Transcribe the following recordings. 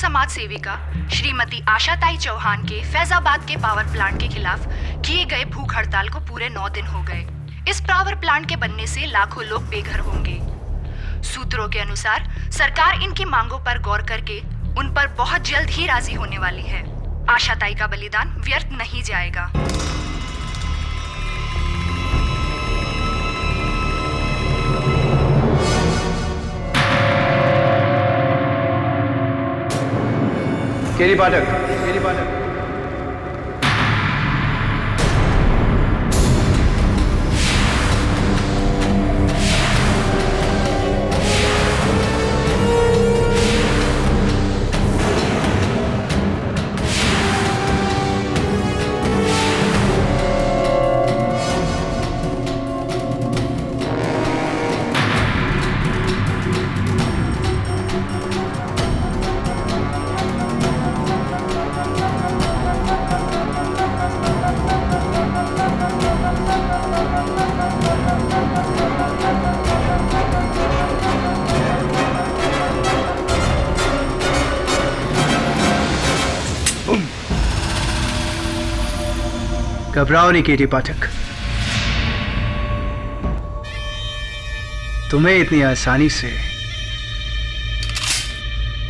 समाज सेविका श्रीमती आशाताई चौहान के फैजाबाद के पावर प्लांट के खिलाफ किए गए भूख हड़ताल को पूरे 9 दिन हो गए। इस पावर प्लांट के बनने से लाखों लोग बेघर होंगे। सूत्रों के अनुसार सरकार इनकी मांगों पर गौर करके उन पर बहुत जल्द ही राजी होने वाली है। आशाताई का बलिदान व्यर्थ नहीं जाएगा। केरी पाठक, घबराओ नहीं केटी पाठक, तुम्हें इतनी आसानी से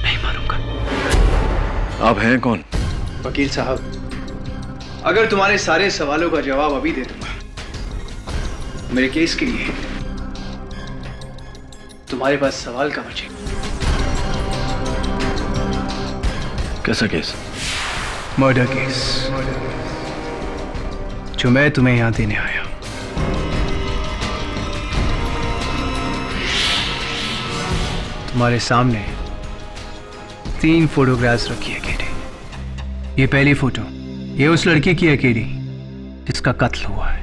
नहीं मारूंगा। आप हैं कौन? वकील साहब, अगर तुम्हारे सारे सवालों का जवाब अभी दे दूंगा मेरे केस के लिए, तुम्हारे पास सवाल का बचे। कैसा केस? मर्डर केस जो मैं तुम्हें यहां देने आया। तुम्हारे सामने 3 फोटोग्राफ्स रखी है केडी। ये पहली फोटो, ये उस लड़की की है केडी जिसका कत्ल हुआ है।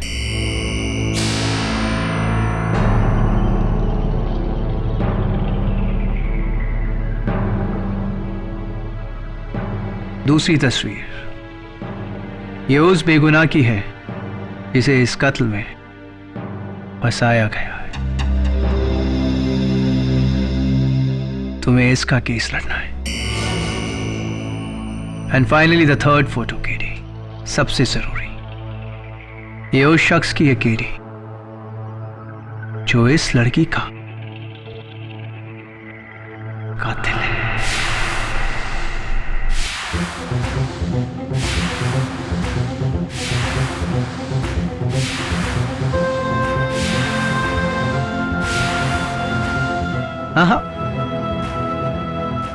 दूसरी तस्वीर, ये उस बेगुनाह की है जिसे इस कत्ल में फंसाया गया है। तुम्हें इसका केस लड़ना है। And finally the third photo KD, सबसे जरूरी, ये उस शख्स की है केडी जो इस लड़की का कातिल है। हाँ,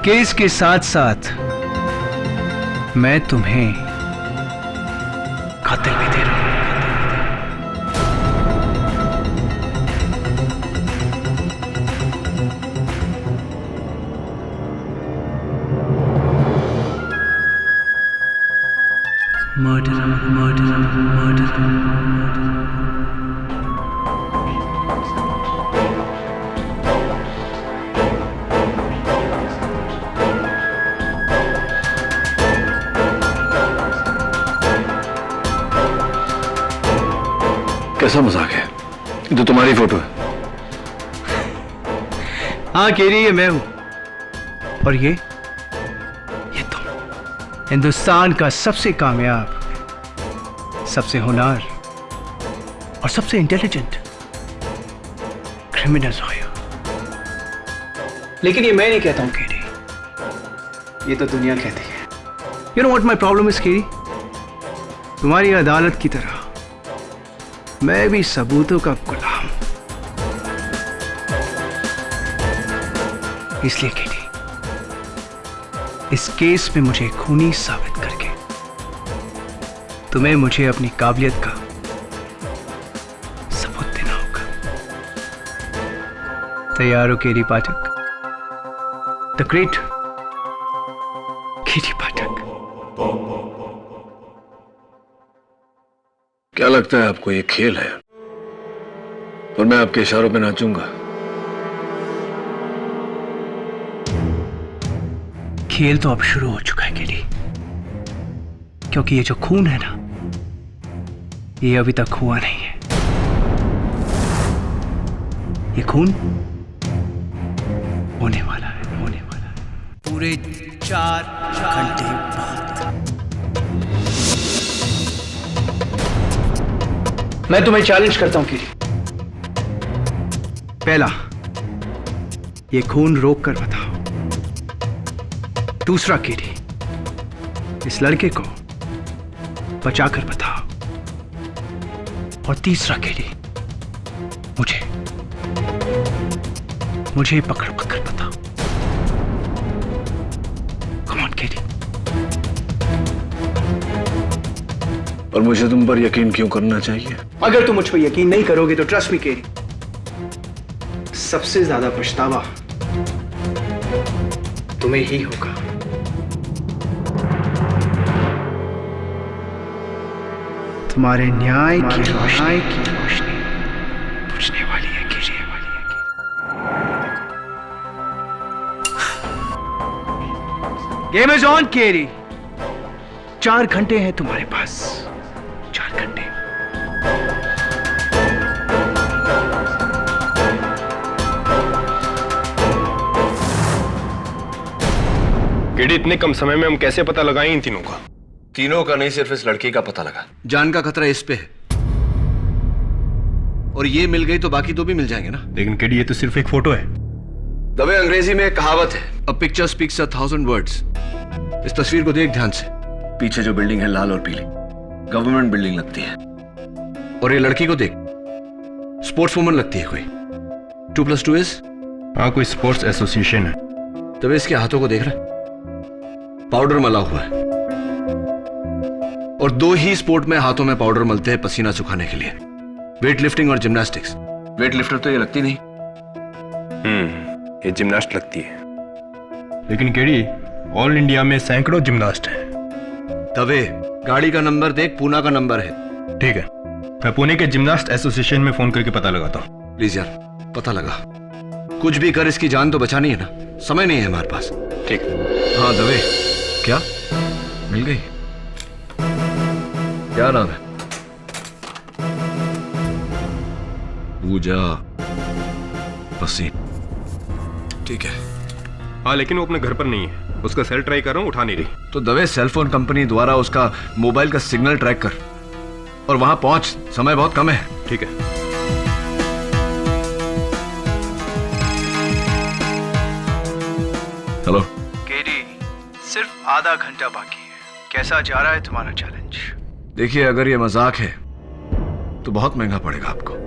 केस के साथ साथ मैं तुम्हें कातिल भी दे रहा हूं। Murder, murder, murder. कैसा मजाक है? ये तो तुम्हारी फोटो है। हाँ केरी, ये मैं हूं। और ये तुम, हिंदुस्तान का सबसे कामयाब, सबसे होनहार और सबसे इंटेलिजेंट क्रिमिनल लॉयर। लेकिन ये मैं नहीं कहता हूं केरी, ये तो दुनिया कहती है। You know what my problem is केरी? तुम्हारी अदालत की तरह मैं भी सबूतों का गुलाम। इसलिए केटी, इस केस में मुझे खूनी साबित करके तुम्हें मुझे अपनी काबिलियत का सबूत देना होगा। तैयार हो केटी पाठक? द ग्रेट केटी पाठक। क्या लगता है आपको ये खेल है और मैं आपके इशारों पे नाचूंगा? खेल तो अब शुरू हो चुका है केडी, क्योंकि ये जो खून है ना, ये अभी तक हुआ नहीं है। ये खून होने वाला है, होने वाला है। पूरे 4 घंटे बाद। मैं तुम्हें चैलेंज करता हूं किरी। पहला, ये खून रोक कर बताओ। दूसरा किरी, इस लड़के को बचाकर बताओ। और तीसरा किरी, मुझे पकड़ बताओ। कम ऑन किरी। और मुझे तुम पर यकीन क्यों करना चाहिए? अगर तुम मुझ पर यकीन नहीं करोगे तो ट्रस्ट मी केरी, सबसे ज्यादा पछतावा तुम्हें ही होगा। तुम्हारे न्याय की रोशनी बुझने वाली है केरी। गेम इज ऑन केरी। 4 घंटे हैं तुम्हारे पास, 4 घंटे। केडी, इतने कम समय में हम कैसे पता लगाएं इन तीनों का? तीनों का नहीं, सिर्फ इस लड़की का पता लगा। जान का खतरा इस पे है, और ये मिल गई तो बाकी तो भी मिल जाएंगे ना। लेकिन केडी, ये तो सिर्फ एक फोटो है। दबे, अंग्रेजी में एक कहावत है, अ पिक्चर स्पीक्स 1,000 वर्ड्स। इस तस्वीर को देख ध्यान से। पीछे जो बिल्डिंग है लाल और पीली, गवर्नमेंट बिल्डिंग लगती है। और ये लड़की को देख, स्पोर्ट्स वुमन लगती है कोई। 2+2 इज? हाँ, कोई स्पोर्ट्स एसोसिएशन है। तब इसके हाथों को देख रहा है, पाउडर मला हुआ है। और 2 ही स्पोर्ट में हाथों में पाउडर मलते हैं पसीना सुखाने के लिए, वेट लिफ्टिंग और जिम्नास्टिक्स। वेट लिफ्टर तो ये लगती नहीं। ये जिम्नास्ट लगती है। लेकिन केडी, ऑल इंडिया में सैकड़ों जिम्नास्ट हैं। तवे, गाड़ी का नंबर देख, पूना का नंबर है। ठीक है, मैं पुणे के जिम्नास्ट एसोसिएशन में फोन करके पता लगाता हूँ। प्लीज यार, पता लगा। कुछ भी कर, इसकी जान तो बचानी है ना। समय नहीं है हमारे पास। ठीक। हाँ दवे, क्या मिल गई? क्या नाम है? पूजा पसीन। ठीक है। हाँ, लेकिन वो अपने घर पर नहीं है। उसका सेल ट्राई कर रहा हूँ, उठा नहीं रही। तो दवे, सेलफोन कंपनी द्वारा उसका मोबाइल का सिग्नल ट्रैक कर और वहां पहुंच। समय बहुत कम है। ठीक है। हेलो केडी, सिर्फ आधा घंटा बाकी है। कैसा जा रहा है तुम्हारा चैलेंज? देखिए, अगर ये मजाक है तो बहुत महंगा पड़ेगा आपको।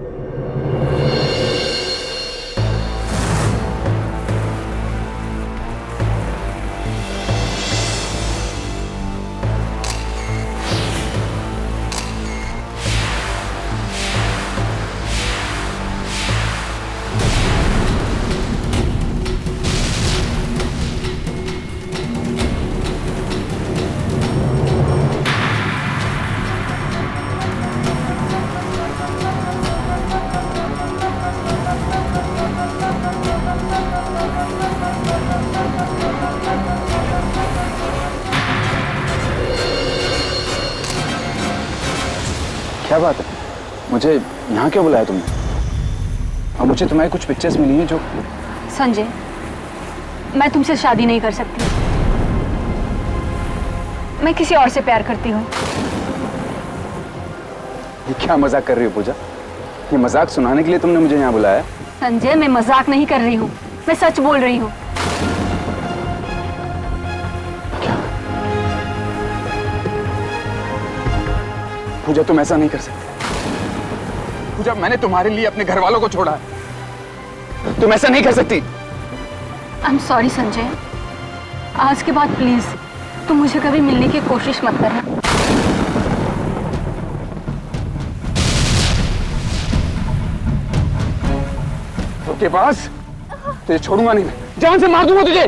क्या बात है? मुझे यहाँ क्यों बुलाया तुमने? और मुझे तुम्हारी कुछ पिक्चर्स मिली हैं जो... संजय, मैं तुमसे शादी नहीं कर सकती। मैं किसी और से प्यार करती हूँ। ये क्या मजाक कर रही हो पूजा? ये मजाक सुनाने के लिए तुमने मुझे यहाँ बुलाया? संजय, मैं मजाक नहीं कर रही हूँ, मैं सच बोल रही हूँ। पूजा, तुम ऐसा नहीं कर सकती। पूजा, मैंने तुम्हारे लिए अपने घर वालों को छोड़ा है। तुम ऐसा नहीं कर सकती। आई एम सॉरी संजय, आज के बाद प्लीज तुम मुझे कभी मिलने की कोशिश मत करना। के पास तुझे छोड़ूंगा नहीं, जान से मार दूंगा तुझे।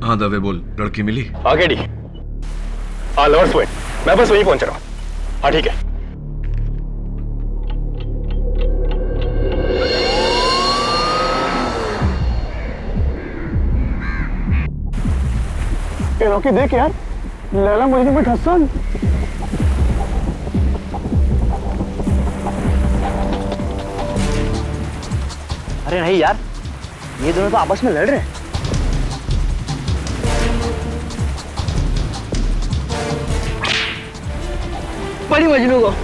हाँ दवे, बोल। लड़की मिली? आगे डी। हाँ, लवर्स पॉइंट। मैं बस वहीं पहुंच रहा हूँ। हाँ ठीक है। रॉकी, देख यार, लैला मुझे में हसन। अरे नहीं यार, ये दोनों तो आपस में लड़ रहे हैं। बड़ी मजनू को।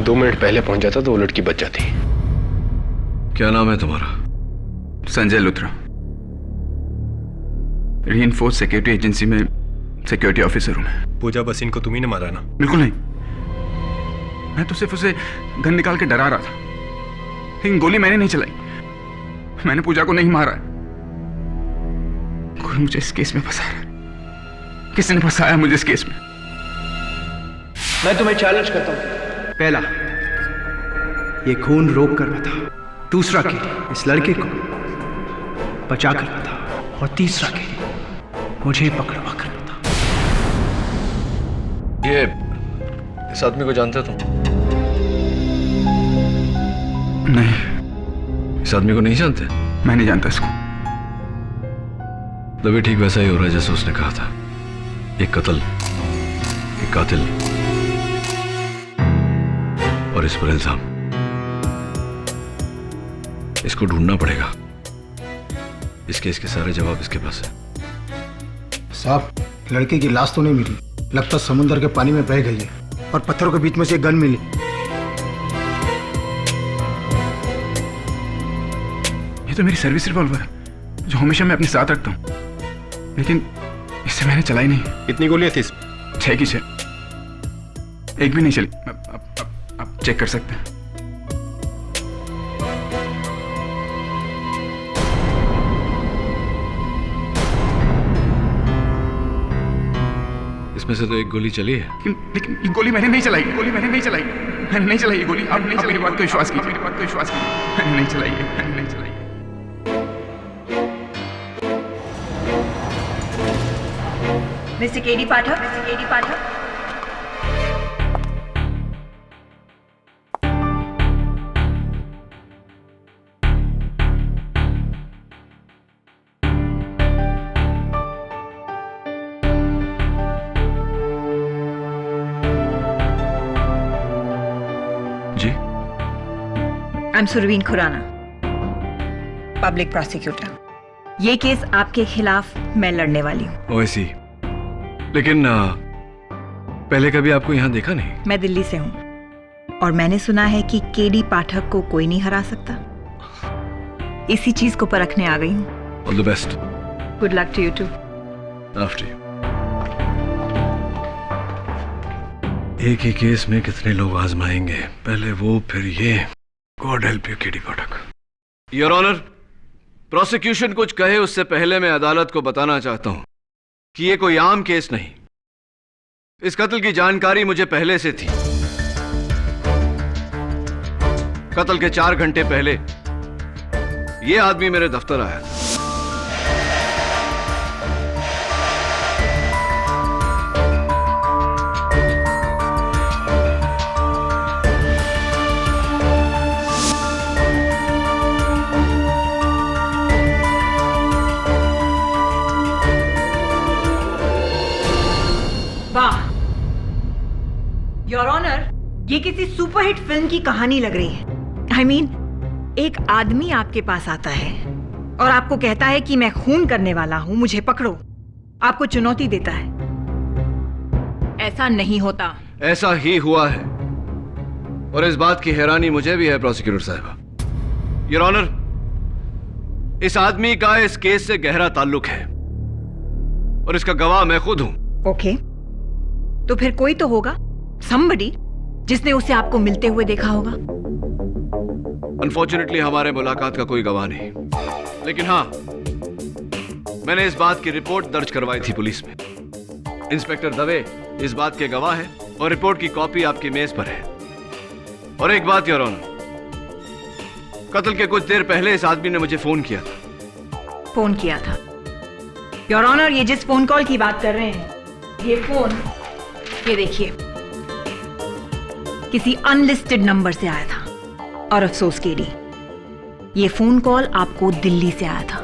दो मिनट पहले पहुंच जाता तो वो लड़की बच जाती। क्या नाम है तुम्हारा? Sanjay Luthra, reinforce security agency में सिक्योरिटी ऑफिसर हूं मैं। पूजा बसीन को तुम ही ने मारा ना? बिल्कुल नहीं, मैं तो सिर्फ उसे गन निकाल के डरा रहा था, लेकिन गोली मैंने नहीं चलाई। मैंने पूजा को नहीं मारा। कोई मुझे इस केस में फंसा रहा है। किसने फंसाया मुझे इस केस में? मैं तुम्हें चैलेंज करता हूं। पहला, ये खून रोक कर बता। दूसरा के इस लड़के को बचा कर बता। और तीसरा के मुझे पकड़वा कर बता। ये इस आदमी को जानते हो तुम? नहीं। इस आदमी को नहीं जानते? मैं नहीं जानता इसको। तभी ठीक वैसा ही हो रहा है जैसे उसने कहा था। एक कत्ल, एक कातिल और इस पर इल्जाम। इसको ढूंढना पड़ेगा। इस केस के सारे जवाब इसके पास है। साहब, लड़के की लाश तो नहीं मिली, लगता समुद्र के पानी में बह गई है और पत्थरों के बीच में से एक गन मिली। ये तो मेरी सर्विस रिवॉल्वर है जो हमेशा मैं अपने साथ रखता हूं, लेकिन इससे मैंने चलाई नहीं। कितनी गोलियां थी इसमें? 6 की 6, एक भी नहीं चली। आप चेक कर सकते हैं। इसमें से तो एक गोली चली है। लेकिन ये गोली मैंने नहीं चलाई। मैंने नहीं चलाई ये गोली। आप मेरी बात को विश्वास कीजिए। मैंने नहीं चलाई है। Mister KD Pathak, ji, I am Surveen Khurana, public prosecutor. ये केस आपके खिलाफ मैं लड़ने वाली हूँ। वैसी, लेकिन पहले कभी आपको यहाँ देखा नहीं। मैं दिल्ली से हूँ और मैंने सुना है कि केडी पाठक को कोई नहीं हरा सकता। इसी चीज को परखने आ गई हूँ। All the best. Good luck to you too. After you. एक ही केस में कितने लोग आजमाएंगे, पहले वो फिर ये। God help you KD Pathak. Your honour, prosecution कुछ कहे उससे पहले मैं अदालत को बताना चाहता हूं कि ये कोई आम केस नहीं। इस कत्ल की जानकारी मुझे पहले से थी। कत्ल के 4 घंटे पहले ये आदमी मेरे दफ्तर आया था। किसी सुपरहिट फिल्म की कहानी लग रही है। I mean, एक आदमी आपके पास आता है और आपको कहता है कि मैं खून करने वाला हूं, मुझे पकड़ो। आपको चुनौती देता है। ऐसा नहीं होता। ऐसा ही हुआ है, और इस बात की हैरानी मुझे भी है प्रोसिक्यूटर साहब। योर ऑनर, इस आदमी का इस केस से गहरा ताल्लुक है और इसका गवाह मैं खुद हूं। ओके, तो फिर कोई तो होगा, somebody, जिसने उसे आपको मिलते हुए देखा होगा। अनफॉर्चुनेटली हमारे मुलाकात का कोई गवाह नहीं, लेकिन हाँ, मैंने इस बात की रिपोर्ट दर्ज करवाई थी पुलिस में। इंस्पेक्टर दवे इस बात के गवाह है और रिपोर्ट की कॉपी आपकी मेज पर है। और एक बात योर ऑनर, कत्ल के कुछ देर पहले इस आदमी ने मुझे फोन किया था। फोन किया था? योर ऑनर, ये जिस फोन कॉल की बात कर रहे हैं, ये फोन, ये देखिए, किसी अनलिस्टेड नंबर से आया था। और अफसोस केडी, ये फोन कॉल आपको दिल्ली से आया था।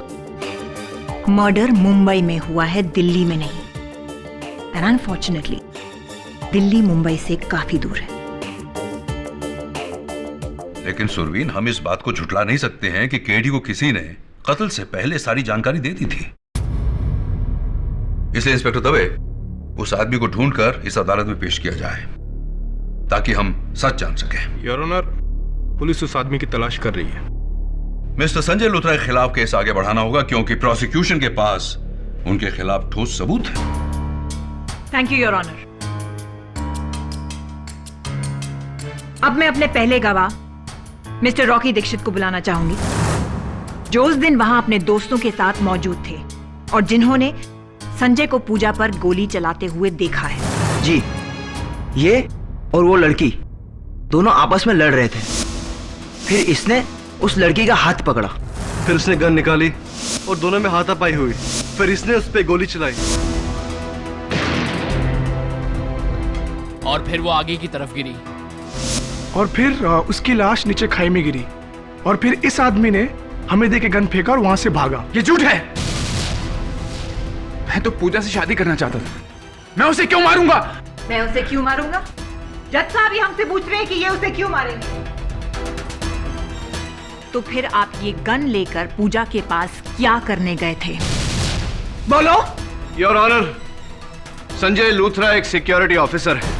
मर्डर मुंबई में हुआ है, दिल्ली में नहीं। एंड अनफॉर्चुनेटली दिल्ली मुंबई से काफी दूर है। लेकिन सुरवीन, हम इस बात को झुठला नहीं सकते हैं कि केडी को किसी ने कत्ल से पहले सारी जानकारी दे दी थी। इसलिए इंस्पेक्टर दवे, उस आदमी को ढूंढकर इस अदालत में पेश किया जाए ताकि हम सच जान सकें। योर ऑनर, पुलिस उस आदमी की तलाश कर रही है। मिस्टर संजय लूथरा के खिलाफ केस आगे बढ़ाना होगा क्योंकि प्रोसिक्यूशन के पास उनके खिलाफ ठोस सबूत है। Thank you your honour. अब मैं अपने पहले गवाह मिस्टर रॉकी दीक्षित को बुलाना चाहूंगी, जो उस दिन वहां अपने दोस्तों के साथ मौजूद थे और जिन्होंने संजय को पूजा पर गोली चलाते हुए देखा है। जी, ये और वो लड़की दोनों आपस में लड़ रहे थे। फिर इसने उस लड़की का हाथ पकड़ा, फिर उसने गन निकाली और दोनों में हाथापाई हुई। फिर इसने उस पे गोली चलाई और फिर वो आगे की तरफ गिरी और फिर उसकी लाश नीचे खाई में गिरी और फिर इस आदमी ने हमें देके गन फेंका और वहां से भागा। ये झूठ है। मैं तो पूजा से शादी करना चाहता था। मैं उसे क्यों मारूंगा? मैं उसे क्यों मारूंगा? जज साहब ही हमसे पूछ रहे हैं कि ये उसे क्यों मारेंगे। तो फिर आप ये गन लेकर पूजा के पास क्या करने गए थे? बोलो। योर ऑनर, संजय लूथरा एक सिक्योरिटी ऑफिसर है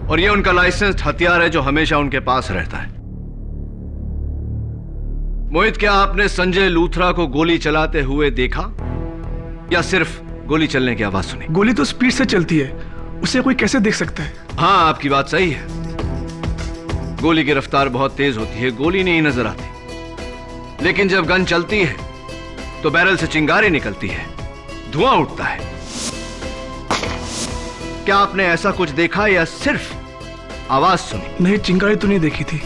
और ये उनका लाइसेंस्ड हथियार है जो हमेशा उनके पास रहता है। मोहित, क्या आपने संजय लूथरा को गोली चलाते हुए देखा या सिर्फ गोली चलने की आवाज सुनी? गोली तो स्पीड से चलती है, उसे कोई कैसे देख सकता है? हाँ, आपकी बात सही है। गोली की रफ्तार बहुत तेज होती है, गोली नहीं नजर आती। लेकिन जब गन चलती है तो बैरल से चिंगारी निकलती है, धुआं उठता है। क्या आपने ऐसा कुछ देखा या सिर्फ आवाज सुनी? नहीं, चिंगारी तो नहीं देखी थी।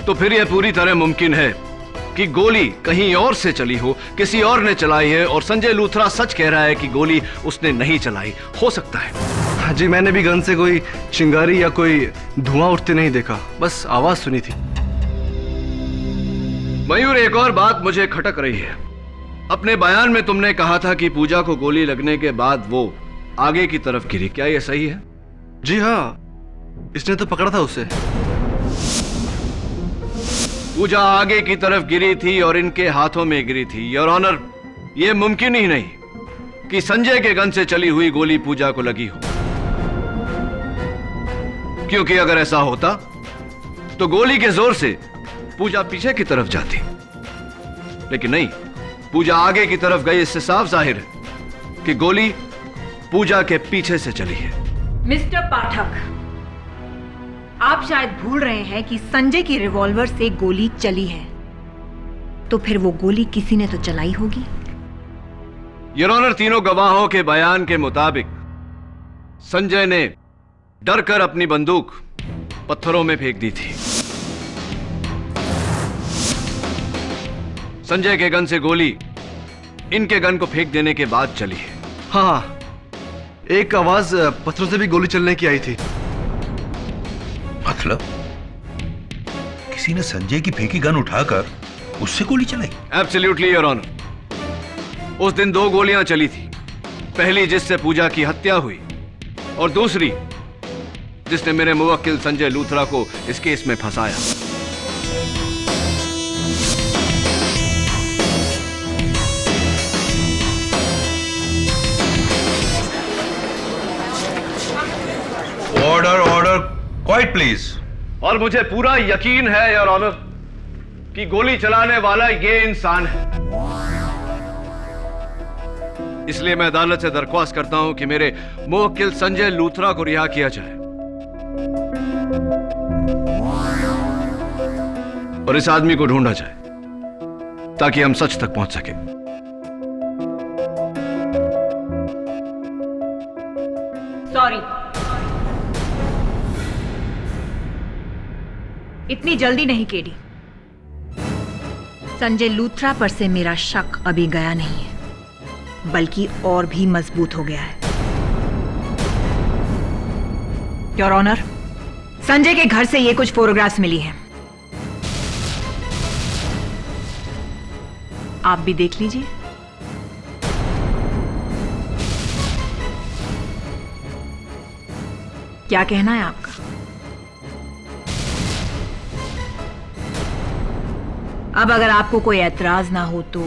तो फिर यह पूरी तरह मुमकिन है कि गोली कहीं और से चली हो, किसी और ने चलाई है और संजय लूथरा सच कह रहा है कि गोली उसने नहीं चलाई। हो सकता है। हाँ जी, मैंने भी गन से कोई चिंगारी या कोई धुआं उठते नहीं देखा, बस आवाज सुनी थी। मयूर, एक और बात मुझे खटक रही है। अपने बयान में तुमने कहा था कि पूजा को गोली लगने के बाद वो आगे की तरफ गिरी, क्या यह सही है? जी हाँ, इसने तो पकड़ा था उसे। पूजा आगे की तरफ गिरी थी और इनके हाथों में गिरी थी। योर ऑनर, यह मुमकिन ही नहीं कि संजय के गन से चली हुई गोली पूजा को लगी हो, क्योंकि अगर ऐसा होता तो गोली के जोर से पूजा पीछे की तरफ जाती, लेकिन नहीं, पूजा आगे की तरफ गई। इससे साफ जाहिर है कि गोली पूजा के पीछे से चली है। मिस्टर पाठक, आप शायद भूल रहे हैं कि संजय की रिवॉल्वर से गोली चली है, तो फिर वो गोली किसी ने तो चलाई होगी। योर ऑनर, तीनों गवाहों के बयान के मुताबिक संजय ने डरकर अपनी बंदूक पत्थरों में फेंक दी थी। संजय के गन से गोली इनके गन को फेंक देने के बाद चली है। हाँ, एक आवाज पत्थरों से भी गोली चलने की आई थी। मतलब किसी ने संजय की फेंकी गन उठाकर उससे गोली चलाई? Absolutely your honour. उस दिन 2 गोलियां चली थी, पहली जिससे पूजा की हत्या हुई और दूसरी जिसने मेरे मुवक्किल संजय लूथरा को इस केस में फंसाया। Order order, quite please. और मुझे पूरा यकीन है योर ऑनर कि गोली चलाने वाला ये इंसान है। इसलिए मैं अदालत से दरख्वास्त करता हूं कि मेरे मुवक्किल संजय लूथरा को रिहा किया जाए और इस आदमी को ढूंढा जाए ताकि हम सच तक पहुंच सके। सॉरी, इतनी जल्दी नहीं केडी। संजय लूथरा पर से मेरा शक अभी गया नहीं है, बल्कि और भी मजबूत हो गया है। योर ऑनर, संजय के घर से ये कुछ फोटोग्राफ्स मिली हैं। आप भी देख लीजिए। क्या कहना है आपका? अब अगर आपको कोई ऐतराज ना हो तो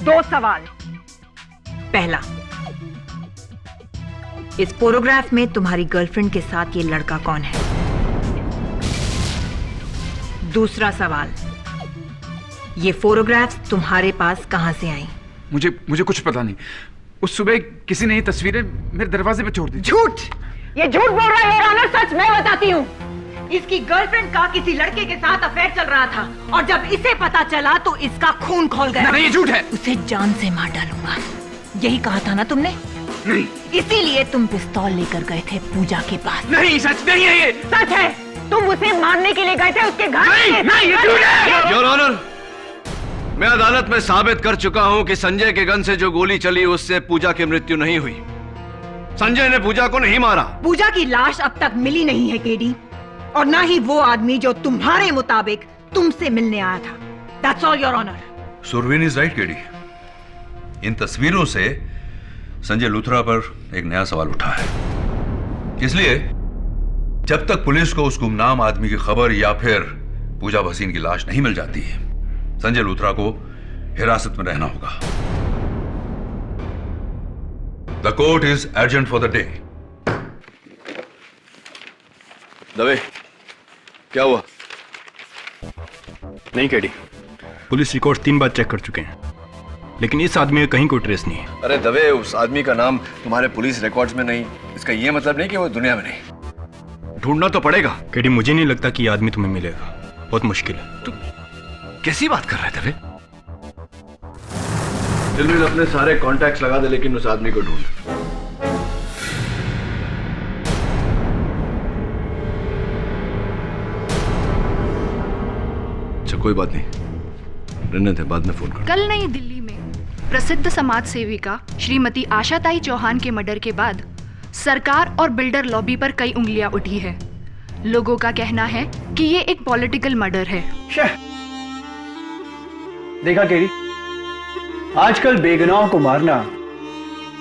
2 सवाल। पहला, इस फोटोग्राफ में तुम्हारी गर्लफ्रेंड के साथ ये लड़का कौन है? दूसरा सवाल, ये फोटोग्राफ्स तुम्हारे पास कहां से आई? मुझे कुछ पता नहीं। उस सुबह किसी ने ये तस्वीरें मेरे दरवाजे पे छोड़ दी। झूठ! ये झूठ बोल रहा है योर ऑनर। सच मैं बताती हूँ। इसकी गर्लफ्रेंड का किसी लड़के के साथ अफेयर चल रहा था और जब इसे पता चला तो इसका खून खौल गया। नहीं, ये झूठ है। उसे जान से मार डालूंगा, यही कहा था ना तुमने? नहीं। इसीलिए तुम पिस्तौल लेकर गए थे पूजा के पास। नहीं, सच नहीं है ये। सच है। तुम उसे मारने के लिए गए थे उसके घर। नहीं, ये झूठ है। योर ऑनर, मैं अदालत में साबित कर चुका हूं कि संजय के गन से जो गोली चली उससे पूजा की मृत्यु नहीं हुई। संजय ने पूजा को नहीं मारा। पूजा की लाश अब तक मिली नहीं है केडी, और ना ही वो आदमी जो तुम्हारे मुताबिक तुमसे मिलने आया था। That's all, Your Honor. Surveen is right KD. इन तस्वीरों से संजय लूथरा पर एक नया सवाल उठा है। इसलिए जब तक पुलिस को उस गुमनाम आदमी की खबर या फिर पूजा भसीन की लाश नहीं मिल जाती, संजय लूथरा को हिरासत में रहना होगा। The court is urgent for the day. Dave, क्या हुआ? नहीं केडी, पुलिस रिकॉर्ड 3 बार चेक कर चुके हैं, लेकिन इस आदमी का कहीं कोई ट्रेस नहीं है। अरे दवे, उस आदमी का नाम तुम्हारे पुलिस रिकॉर्ड्स में नहीं, इसका ये मतलब नहीं कि वो दुनिया में नहीं। ढूंढना तो पड़ेगा। केडी, मुझे नहीं लगता कि ये आदमी तुम्हें मिलेगा, बहुत मुश्किल है। तू कैसी बात कर रहा है दवे? दिलवीर, अपने सारे कॉन्टैक्ट्स लगा दे, लेकिन उस आदमी को ढूंढ। अच्छा, कोई बात नहीं, रहने दे, बाद में फोन कर। कल नई दिल्ली में प्रसिद्ध समाज सेविका श्रीमती आशाताई चौहान के मर्डर के बाद सरकार और बिल्डर लॉबी पर कई उंगलियां उठी है। लोगों का कहना है कि ये एक पॉलिटिकल मर्डर है। देखा केरी, आजकल बेगुनाहों को मारना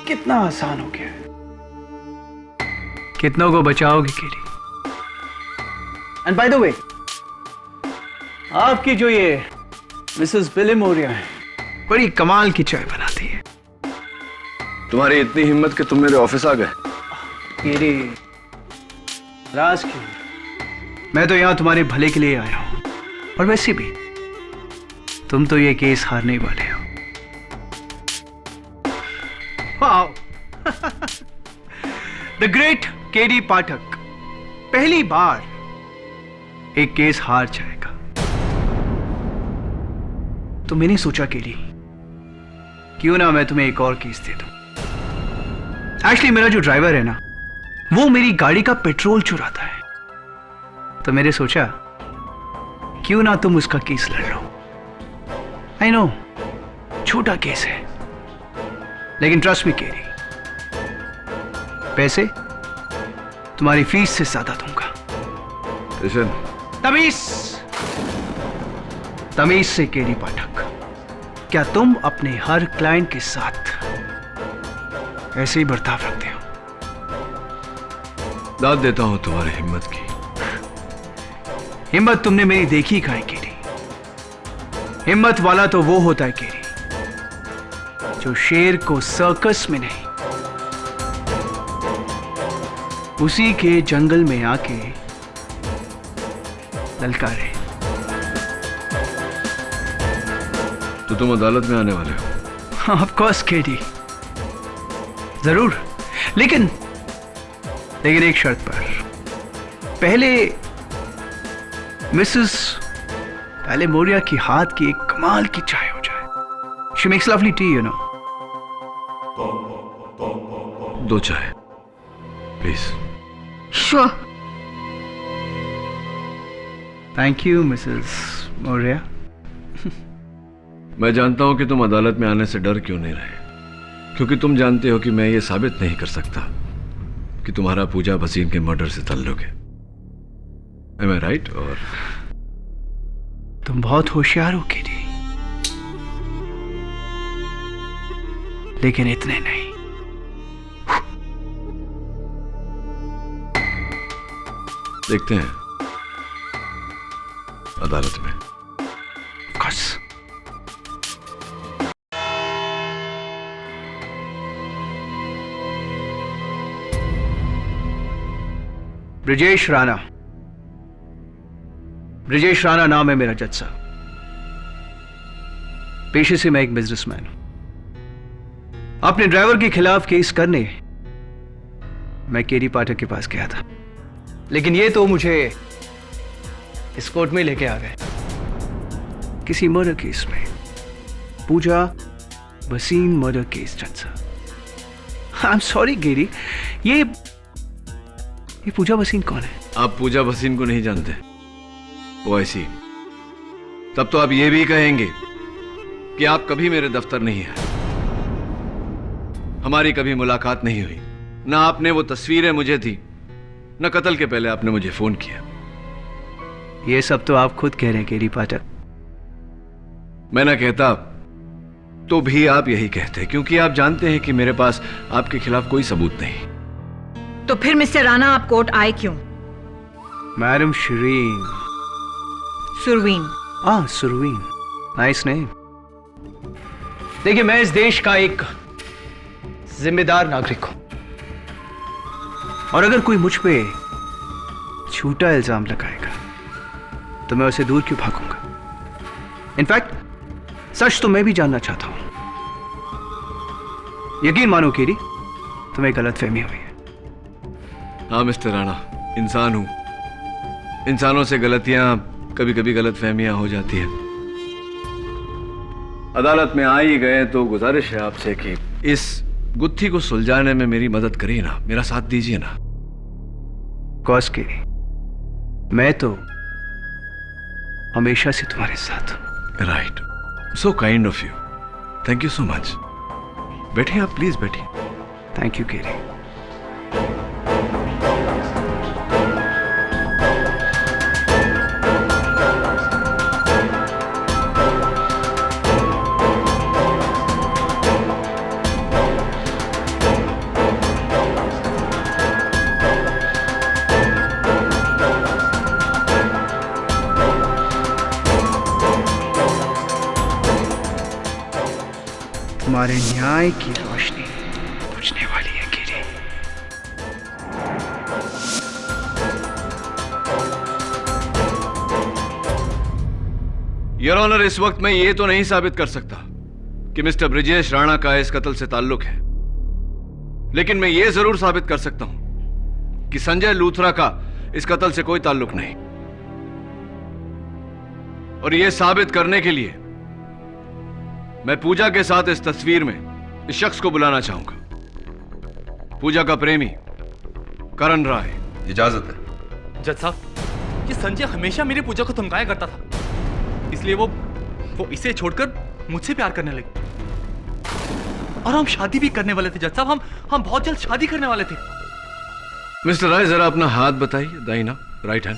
कितना आसान हो गया है। कितनों को बचाओगे केरी? एंड बाय द वे, आपकी जो ये मिसेस बिलिमोरिया है, बड़ी कमाल की चाय बनाती है। तुम्हारी इतनी हिम्मत कि तुम मेरे ऑफिस आ गए? केरी, राज क्यों? मैं तो यहां तुम्हारे भले के लिए आया हूं, और वैसे भी तुम तो ये केस हारने वाले हो। वाओ, द ग्रेट केडी पाठक पहली बार एक केस हार जाएगा। तो मैंने सोचा केडी, क्यों ना मैं तुम्हें एक और केस दे दूं। एक्चुअली मेरा जो ड्राइवर है ना, वो मेरी गाड़ी का पेट्रोल चुराता है, तो मैंने सोचा क्यों ना तुम उसका केस लड़ लो। आई नो, छोटा केस है, लेकिन ट्रस्ट मी केरी, पैसे तुम्हारी फीस से ज्यादा दूंगा। तमीज, तमीज से केडी पाठक, क्या तुम अपने हर क्लाइंट के साथ ऐसे ही बर्ताव रखते हो। दाद देता हूं तुम्हारी हिम्मत की। हिम्मत तुमने मेरी देखी कहाँ है केरी? हिम्मत वाला तो वो होता है केरी जो शेर को सर्कस में नहीं, उसी के जंगल में आके ललकारे। तो तुम अदालत में आने वाले हो? ऑफ कोर्स केडी, जरूर, लेकिन एक शर्त पर। पहले मौर्या की हाथ की एक कमाल की चाय हो जाए। She makes lovely T, you know. 2 चाय please. Sure. Thank you Mrs Maurya. मैं जानता हूं कि तुम अदालत में आने से डर क्यों नहीं रहे, क्योंकि तुम जानते हो कि मैं ये साबित नहीं कर सकता कि तुम्हारा पूजा भसीन के मर्डर से ताल्लुक है। Am I right? और तुम बहुत होशियार हो केडी, लेकिन इतने नहीं। देखते हैं अदालत में। कस ब्रिजेश राणा नाम है मेरा, जज साहब। पेशे से मैं एक बिजनेसमैन हूं। अपने ड्राइवर के खिलाफ केस करने मैं केडी पाठक के पास गया था, लेकिन ये तो मुझे इस कोर्ट में लेके आ गए किसी मर्डर केस में। पूजा भसीन मर्डर केस, जज साहब। आई एम सॉरी केडी, ये पूजा भसीन कौन है? आप पूजा भसीन को नहीं जानते? वो ऐसी। तब तो आप ये भी कहेंगे कि आप कभी मेरे दफ्तर नहीं आए, हमारी कभी मुलाकात नहीं हुई, ना आपने वो तस्वीरें मुझे दी, ना कत्ल के पहले आपने मुझे फोन किया। ये सब तो आप खुद कह रहे हैं केडी पाठक। मैं ना कहता तो भी आप यही कहते, क्योंकि आप जानते हैं कि मेरे पास आपके खिलाफ कोई सबूत नहीं। तो फिर मिस्टर राणा आप कोर्ट आए क्यों? Madam Shareen. Surveen. Surveen, nice name. देखिए, मैं इस देश का एक जिम्मेदार नागरिक हूं, और अगर कोई मुझ पे झूठा इल्जाम लगाएगा तो मैं उसे दूर क्यों भागूंगा? इनफैक्ट सच तो मैं भी जानना चाहता हूं। यकीन मानो केडी, तुम्हें गलतफहमी हुई है। हाँ मिस्टर राणा, इंसान हूं, इंसानों से गलतियां, कभी कभी गलतफहमियां हो जाती है। अदालत में आ ही गए तो गुजारिश है आपसे कि इस गुत्थी को सुलझाने में मेरी मदद करिए ना, मेरा साथ दीजिए ना। कॉस केडी, मैं तो हमेशा से तुम्हारे साथ हूं। Right, so kind of you, thank you so much. बैठिए आप, प्लीज बैठिए। Thank you KD. तुम्हारे न्याय की रोशनी बुझने वाली है केडी। योर ऑनर, इस वक्त मैं ये तो नहीं साबित कर सकता कि मिस्टर ब्रिजेश राणा का इस कत्ल से ताल्लुक है, लेकिन मैं ये जरूर साबित कर सकता हूं कि संजय लूथरा का इस कत्ल से कोई ताल्लुक नहीं। और यह साबित करने के लिए मैं पूजा के साथ इस तस्वीर में इस शख्स को बुलाना चाहूंगा, पूजा का प्रेमी करण राय। इजाजत है। जज साहब, ये संजय हमेशा मेरी पूजा को धमकाया करता था, इसलिए वो इसे छोड़कर मुझसे प्यार करने लगी, और हम शादी भी करने वाले थे। जज साहब, हम बहुत जल्द शादी करने वाले थे। मिस्टर राय, जरा अपना हाथ बताइए, दाहिना, राइट हैंड।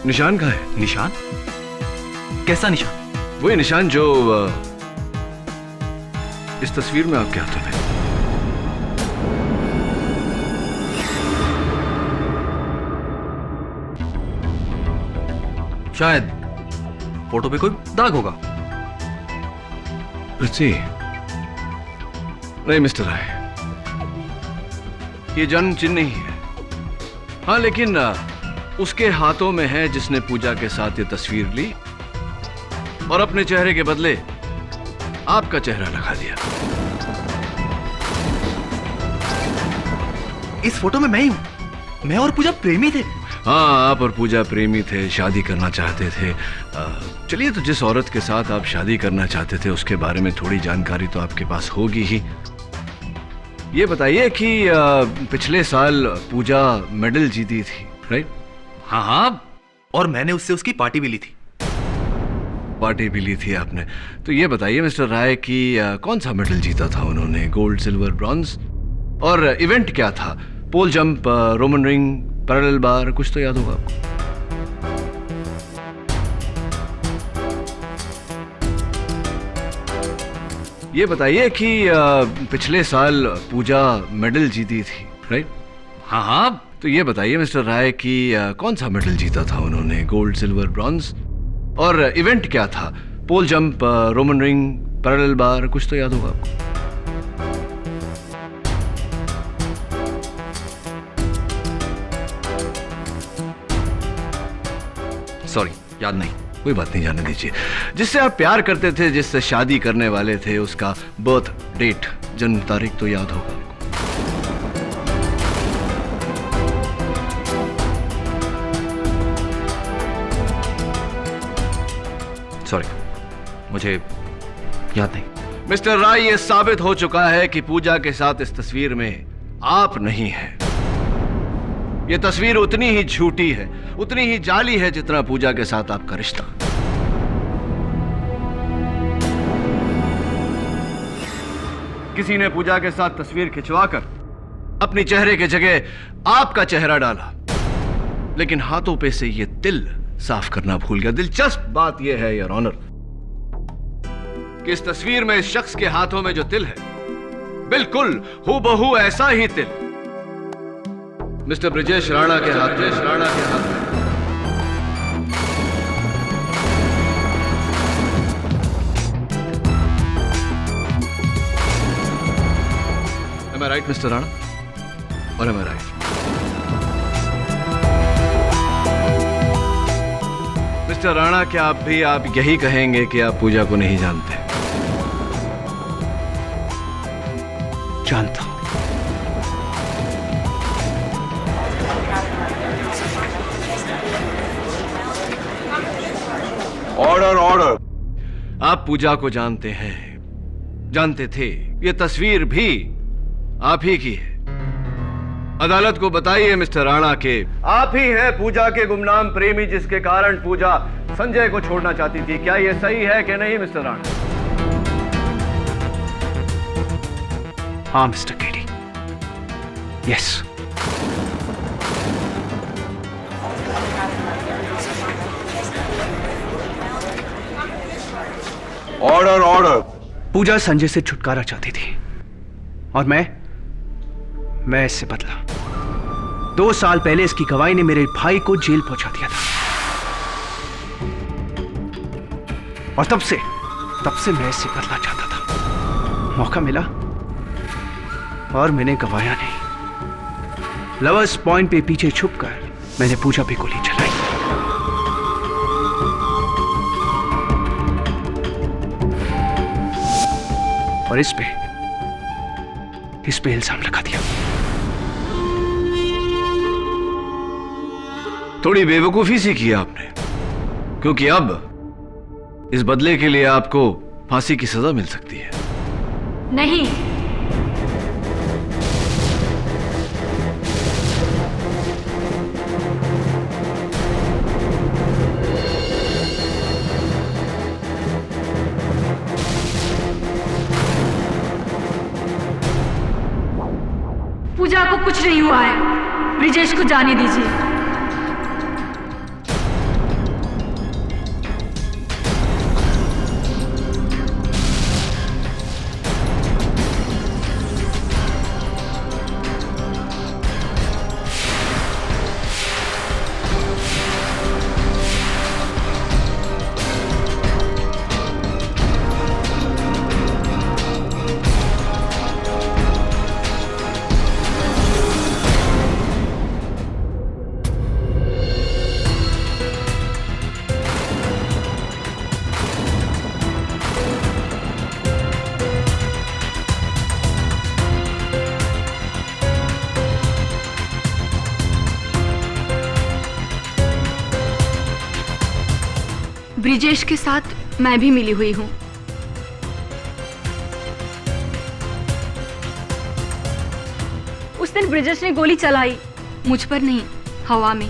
निशान कहाँ है? निशान? कैसा निशान? वही निशान जो इस तस्वीर में आपके हाथों में। शायद फोटो पे कोई दाग होगा। पृथ्वी, नहीं मिस्टर राय, ये जन्म चिन्ह नहीं है। हाँ, लेकिन उसके हाथों में है जिसने पूजा के साथ ये तस्वीर ली और अपने चेहरे के बदले आपका चेहरा लगा दिया। इस फोटो में मैं ही हूं। मैं और पूजा प्रेमी थे। हाँ, आप और पूजा प्रेमी थे, शादी करना चाहते थे। चलिए, तो जिस औरत के साथ आप शादी करना चाहते थे उसके बारे में थोड़ी जानकारी तो आपके पास होगी ही। ये बताइए कि पिछले साल पूजा मेडल जीती थी, राइट? हाँ हाँ, और मैंने उससे उसकी पार्टी भी ली थी। पार्टी भी ली थी आपने? तो ये बताइए मिस्टर राय कि कौन सा मेडल जीता था उन्होंने? Gold, silver, bronze? और इवेंट क्या था? पोल जंप, रोमन रिंग, पैरेलल बार, कुछ तो याद होगा आपको? ये बताइए कि पिछले साल पूजा मेडल जीती थी, राइट? हाँ हाँ। तो ये बताइए मिस्टर राय कि कौन सा मेडल जीता था उन्होंने? Gold, silver, bronze? और इवेंट क्या था? पोल जंप, रोमन रिंग, पैरेलल बार, कुछ तो याद होगा आपको? सॉरी, याद नहीं। कोई बात नहीं, जाने दीजिए। जिससे आप प्यार करते थे, जिससे शादी करने वाले थे, उसका बर्थ डेट, जन्म तारीख तो याद होगा आपको? सॉरी, मुझे याद नहीं। मिस्टर राय, ये साबित हो चुका है कि पूजा के साथ इस तस्वीर में आप नहीं हैं। ये तस्वीर उतनी ही झूठी है, उतनी ही जाली है जितना पूजा के साथ आपका रिश्ता। किसी ने पूजा के साथ तस्वीर खिंचवाकर अपनी चेहरे के जगह आपका चेहरा डाला, लेकिन हाथों पे से ये तिल साफ करना भूल गया। दिलचस्प बात यह है योर ऑनर कि इस तस्वीर में इस शख्स के हाथों में जो तिल है, बिल्कुल हूबहू ऐसा ही तिल मिस्टर ब्रिजेश राणा के हाथ में। Am I right, Mr. Rana? Or am I right? Mister Rana, क्या आप यही कहेंगे कि आप पूजा को नहीं जानते? जानता हूं। ऑर्डर। आप पूजा को जानते हैं, जानते थे। ये तस्वीर भी आप ही की है। अदालत को बताइए मिस्टर राणा के आप ही हैं पूजा के गुमनाम प्रेमी, जिसके कारण पूजा संजय को छोड़ना चाहती थी। क्या यह सही है कि नहीं मिस्टर राणा? हाँ मिस्टर केडी, यस। ऑर्डर। पूजा संजय से छुटकारा चाहती थी और मैं इससे बदला। 2 साल पहले इसकी गवाही ने मेरे भाई को जेल पहुंचा दिया था, और तब से मैं इससे बदला चाहता था। मौका मिला और मैंने गवाया नहीं। लवर्स पॉइंट पे पीछे छुपकर मैंने पूजा पे गोली चलाई। और इस पे इल्जाम लगा दिया। थोड़ी बेवकूफी सी की आपने, क्योंकि अब इस बदले के लिए आपको फांसी की सजा मिल सकती है। नहीं, पूजा को कुछ नहीं हुआ है। ब्रिजेश को जाने दीजिए। ब्रिजेश के साथ मैं भी मिली हुई हूँ। उस दिन ब्रिजेश ने गोली चलाई, मुझ पर नहीं, हवा में,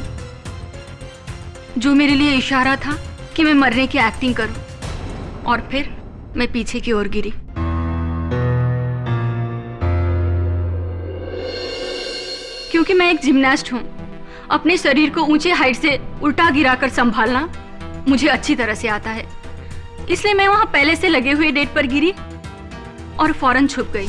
जो मेरे लिए इशारा था कि मैं मरने की एक्टिंग करूं, और फिर मैं पीछे की ओर गिरी। क्योंकि मैं एक जिम्नास्ट हूं, अपने शरीर को ऊंचे हाइट से उल्टा गिराकर संभालना मुझे अच्छी तरह से आता है। इसलिए मैं वहां पहले से लगे हुए डेट पर गिरी और फौरन छुप गई।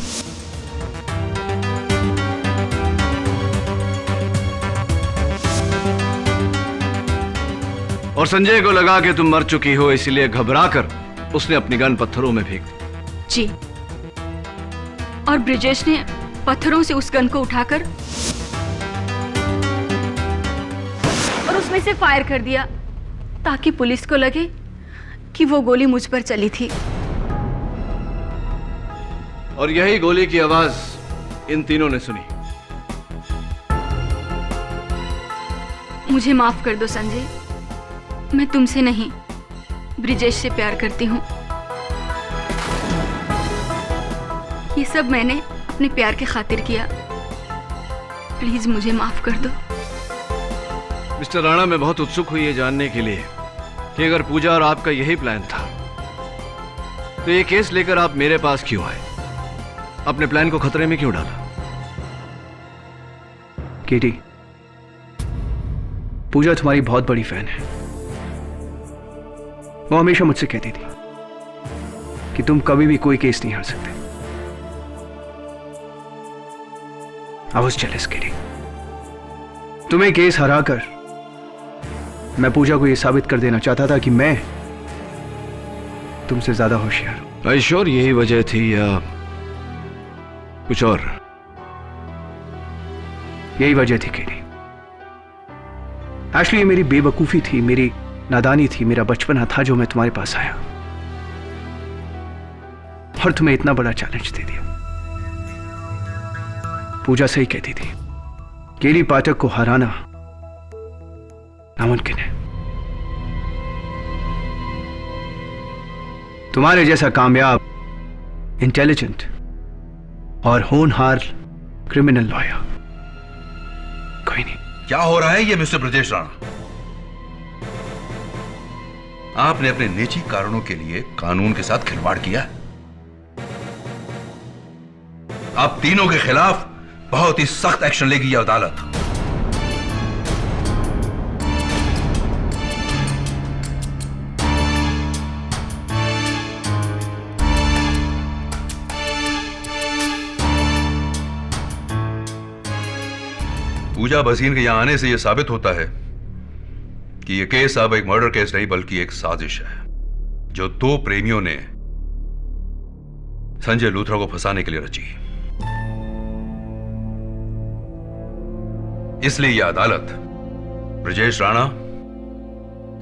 और संजय को लगा कि तुम मर चुकी हो, इसलिए घबराकर उसने अपनी गन पत्थरों में फेंक दी। जी, और ब्रिजेश ने पत्थरों से उस गन को उठाकर और उसमें से फायर कर दिया, ताकि पुलिस को लगे कि वो गोली मुझ पर चली थी। और यही गोली की आवाज इन तीनों ने सुनी। मुझे माफ कर दो संजय, मैं तुमसे नहीं, ब्रिजेश से प्यार करती हूँ। ये सब मैंने अपने प्यार के खातिर किया। प्लीज मुझे माफ कर दो। मिस्टर राणा, मैं बहुत उत्सुक हुई ये जानने के लिए कि अगर पूजा और आपका यही प्लान था, तो ये केस लेकर आप मेरे पास क्यों आए? अपने प्लान को खतरे में क्यों डाला? केटी, पूजा तुम्हारी बहुत बड़ी फैन है। वो हमेशा मुझसे कहती थी कि तुम कभी भी कोई केस नहीं हार सकते। I was jealous, केटी। तुम्हें केस हराकर मैं पूजा को यह साबित कर देना चाहता था कि मैं तुमसे ज्यादा होशियार हूं। आई श्योर यही वजह थी या कुछ और? यही वजह थी केटी। एक्चुअली ये मेरी बेवकूफी थी, मेरी नादानी थी, मेरा बचपना था जो मैं तुम्हारे पास आया और तुम्हें इतना बड़ा चैलेंज दे दिया। पूजा सही कहती थी, केली पाठक को हराना नामुमकिन है। तुम्हारे जैसा कामयाब, इंटेलिजेंट और होनहार क्रिमिनल लॉयर कोई नहीं। क्या हो रहा है ये मिस्टर ब्रजेश राणा? आपने अपने निजी कारणों के लिए कानून के साथ खिलवाड़ किया। आप तीनों के खिलाफ बहुत ही सख्त एक्शन लेगी यह अदालत। पूजा भसीन के यहां आने से यह साबित होता है कि यह केस अब एक मर्डर केस नहीं बल्कि एक साजिश है, जो दो प्रेमियों ने संजय लूथरा को फंसाने के लिए रची। इसलिए यह अदालत ब्रजेश राणा,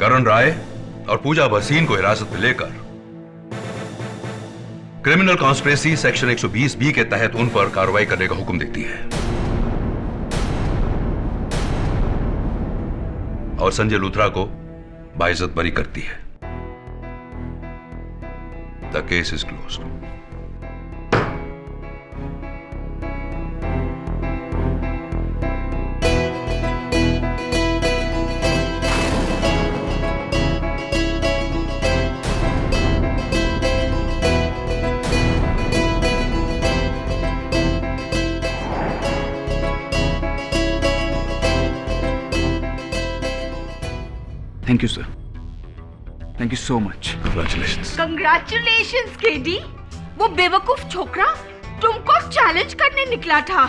करण राय और पूजा भसीन को हिरासत में लेकर क्रिमिनल कॉन्स्पिरेसी सेक्शन 120B के तहत उन पर कार्रवाई करने का हुक्म देती है और संजय लूथरा को बाइज्जत बरी करती है। The case is closed. Thank you sir, thank you so much. Congratulations. Congratulations KD. वो बेवकूफ छोकरा तुमको चैलेंज करने निकला था,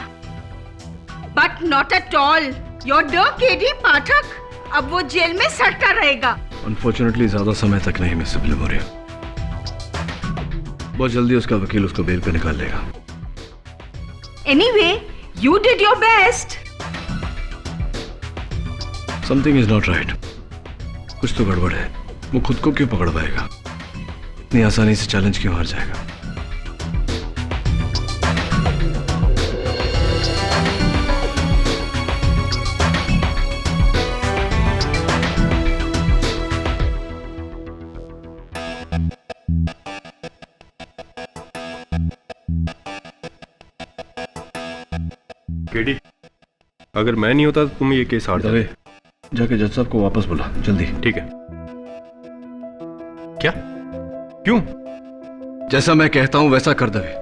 but not at all. Your the KD Pathak अब वो जेल में सड़ता रहेगा। अनफॉर्चुनेटली ज्यादा समय तक नहीं मिस मेमोरी। बहुत जल्दी उसका वकील उसको बेल पे निकाल लेगा। Anyway, you did your best. Something is not right. कुछ तो गड़बड़ है। वो खुद को क्यों पकड़ पाएगा? इतनी आसानी से चैलेंज क्यों हार जाएगा? केडी, अगर मैं नहीं होता तो तुम ये केस हार दवे, जाके जज साहब को वापस बुला जल्दी। ठीक है। क्या? क्यों? जैसा मैं कहता हूं वैसा कर दवे,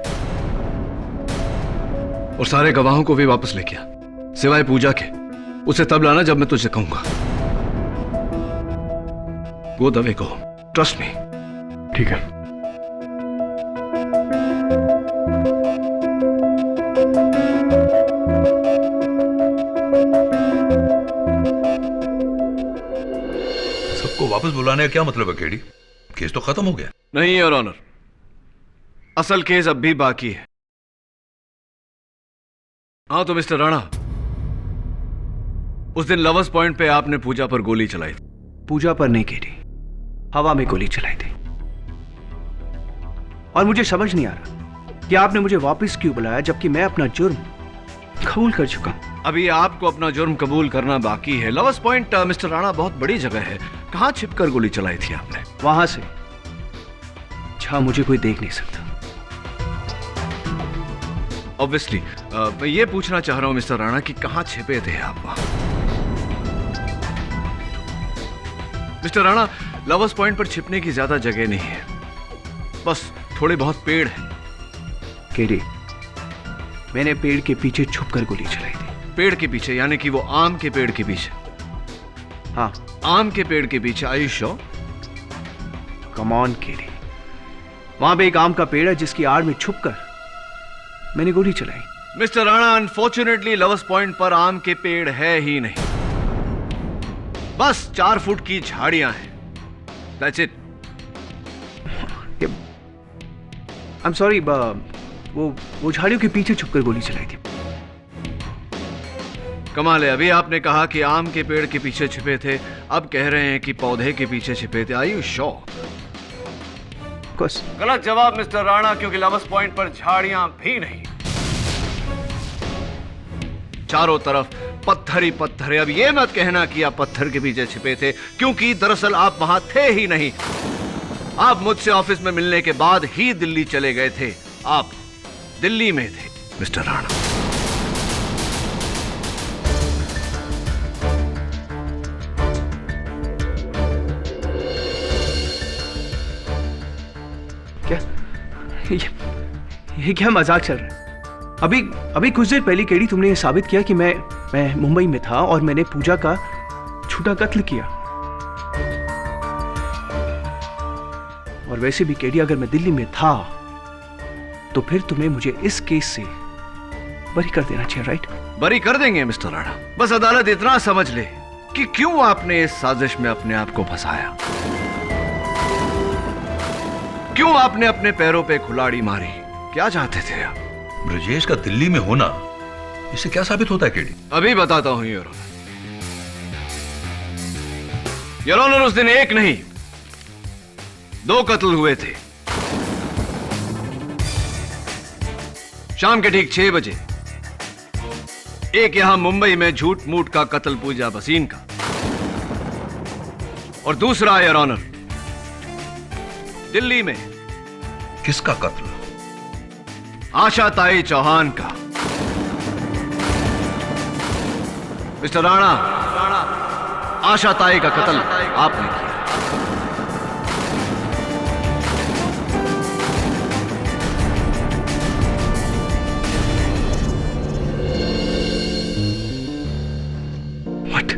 और सारे गवाहों को भी वापस लेके आ, सिवाय पूजा के। उसे तब लाना जब मैं तुझे कहूंगा। गो दवे गो, ट्रस्ट मी। ठीक है। सबको वापस बुलाने का क्या मतलब है केडी? केस तो खत्म हो गया। नहीं योर ऑनर, असल केस अब भी बाकी है। हाँ तो मिस्टर राणा, उस दिन लवर्स पॉइंट पे आपने पूजा पर गोली चलाई थी। पूजा पर नहीं केडी, हवा में गोली चलाई थी। और मुझे समझ नहीं आ रहा कि आपने मुझे वापस क्यों बुलाया, जबकि मैं अपना जुर्म कबूल कर चुका। अभी आपको अपना जुर्म कबूल करना बाकी है। लवर्स पॉइंट मिस्टर राणा बहुत बड़ी जगह है। कहां छिपकर गोली चलाई थी आपने? वहां से जहां मुझे कोई देख नहीं सकता। ऑब्वियसली मैं ये पूछना चाह रहा हूं मिस्टर राणा कि कहां छिपे थे आप वहां? मिस्टर राणा, लवर्स पॉइंट पर छिपने की ज्यादा जगह नहीं है, बस थोड़े बहुत पेड़ हैं। केडी, मैंने पेड़ के पीछे छुपकर गोली चलाई थी। पेड़ के पीछे यानी कि वो आम के पेड़ के पीछे? हाँ, आम के पेड़ के पीछे। Are you sure? Come on KD, वहां पे एक आम का पेड़ है जिसकी आड़ में छुपकर मैंने गोली चलाई। Mister Rana, unfortunately lovers point पर आम के पेड़ है ही नहीं, बस 4 फुट की झाड़ियां हैं। That's it. I'm sorry, वो झाड़ियों के पीछे छुपकर गोली चलाई थी। कमाल है, अभी आपने कहा कि आम के पेड़ के पीछे छिपे थे, अब कह रहे हैं कि पौधे के पीछे छिपे थे। Are you sure? गलत जवाब मिस्टर राणा, क्योंकि लवर्स पॉइंट पर झाड़ियां भी नहीं, चारों तरफ पत्थर ही पत्थर है। अब यह मत कहना कि आप पत्थर के पीछे छिपे थे, क्योंकि दरअसल आप वहां थे ही नहीं। आप मुझसे ऑफिस में मिलने के बाद ही दिल्ली चले गए थे। आप दिल्ली में थे मिस्टर राणा। क्या ये क्या मजाक चल रहा है? अभी कुछ देर पहले केडी तुमने ये साबित किया कि मैं मुंबई में था और मैंने पूजा का झूठा कत्ल किया। और वैसे भी केडी, अगर मैं दिल्ली में था तो फिर तुम्हें मुझे इस केस से बरी कर देना चाहिए, राइट? बरी कर देंगे मिस्टर राणा, बस अदालत इतना समझ ले कि क्यों आपने इस साजिश में अपने आप को फंसाया, क्यों आपने अपने पैरों पे कुल्हाड़ी मारी, क्या चाहते थे आप? ब्रजेश का दिल्ली में होना इससे क्या साबित होता है केडी? अभी बताता हूं योर ऑनर। योर ऑनर, उस दिन एक नहीं 2 कत्ल हुए थे। शाम के ठीक 6 बजे एक यहां मुंबई में झूठ मूठ का कत्ल पूजा भसीन का, और दूसरा योर ऑनर दिल्ली में। किसका कत्ल? आशा ताई चौहान का। मिस्टर राणा, आशा ताई का कत्ल आपने किया। What?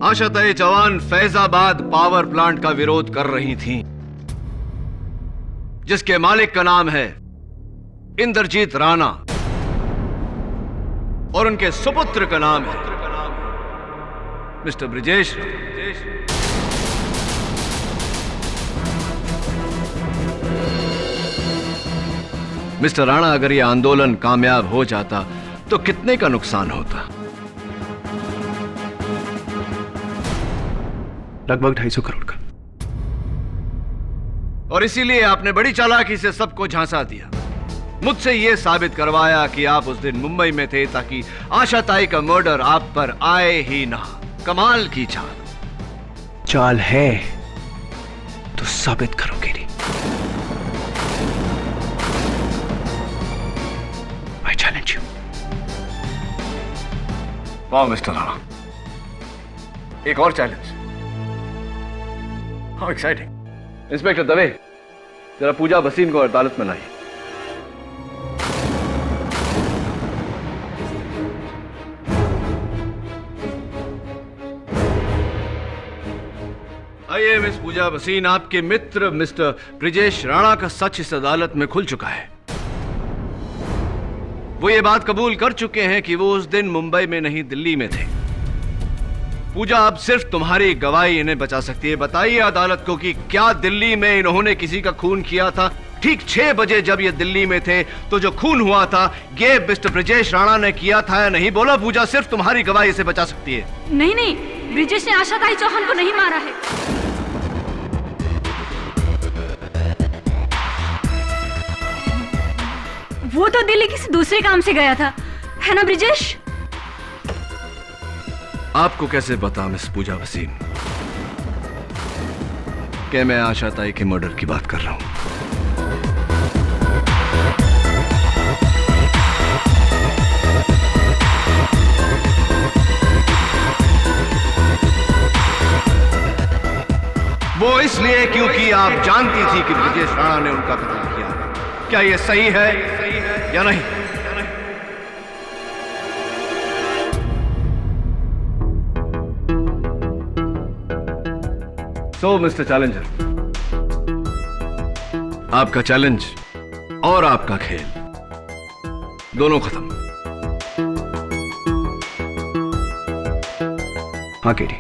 आशा ताई चौहान फैजाबाद पावर प्लांट का विरोध कर रही थीं, जिसके मालिक का नाम है इंद्रजीत राणा और उनके सुपुत्र का नाम है मिस्टर ब्रिजेश। मिस्टर राणा, अगर यह आंदोलन कामयाब हो जाता तो कितने का नुकसान होता? लगभग 250 करोड़ का। और इसीलिए आपने बड़ी चालाकी से सबको झांसा दिया, मुझसे यह साबित करवाया कि आप उस दिन मुंबई में थे ताकि आशा ताई का मर्डर आप पर आए ही ना। कमाल की चाल है तो साबित करोगे नहीं। I challenge you. वाह मिस्टर राणा, एक और challenge. How exciting. Inspector Dave, जरा पूजा भसीन को अदालत में लाइए। आइए मिस पूजा भसीन, आपके मित्र मिस्टर ब्रिजेश राणा का सच इस अदालत में खुल चुका है। वो ये बात कबूल कर चुके हैं कि वो उस दिन मुंबई में नहीं दिल्ली में थे। पूजा, अब सिर्फ तुम्हारी गवाही इन्हें बचा सकती है। बताइए अदालत को कि क्या दिल्ली में इन्होंने किसी का खून किया था? ठीक 6 बजे जब ये दिल्ली में थे तो जो खून हुआ था ये मिस्टर ब्रिजेश राणा ने किया था या नहीं? बोला पूजा, सिर्फ तुम्हारी गवाही इसे बचा सकती है। नहीं नहीं, ब्रिजेश ने आशाताई चौहान को नहीं मारा है। वो तो दिल्ली किसी दूसरे काम से गया था, है ना ब्रिजेश? आपको कैसे पता मिस पूजा भसीन कि मैं आशाताई के मर्डर की बात कर रहा हूं? वो इसलिए क्योंकि आप जानती थी कि ब्रिजेश राणा ने उनका कत्ल किया। क्या ये सही है या नहीं? सो मिस्टर चैलेंजर, आपका चैलेंज और आपका खेल दोनों खत्म। हाँ केडी,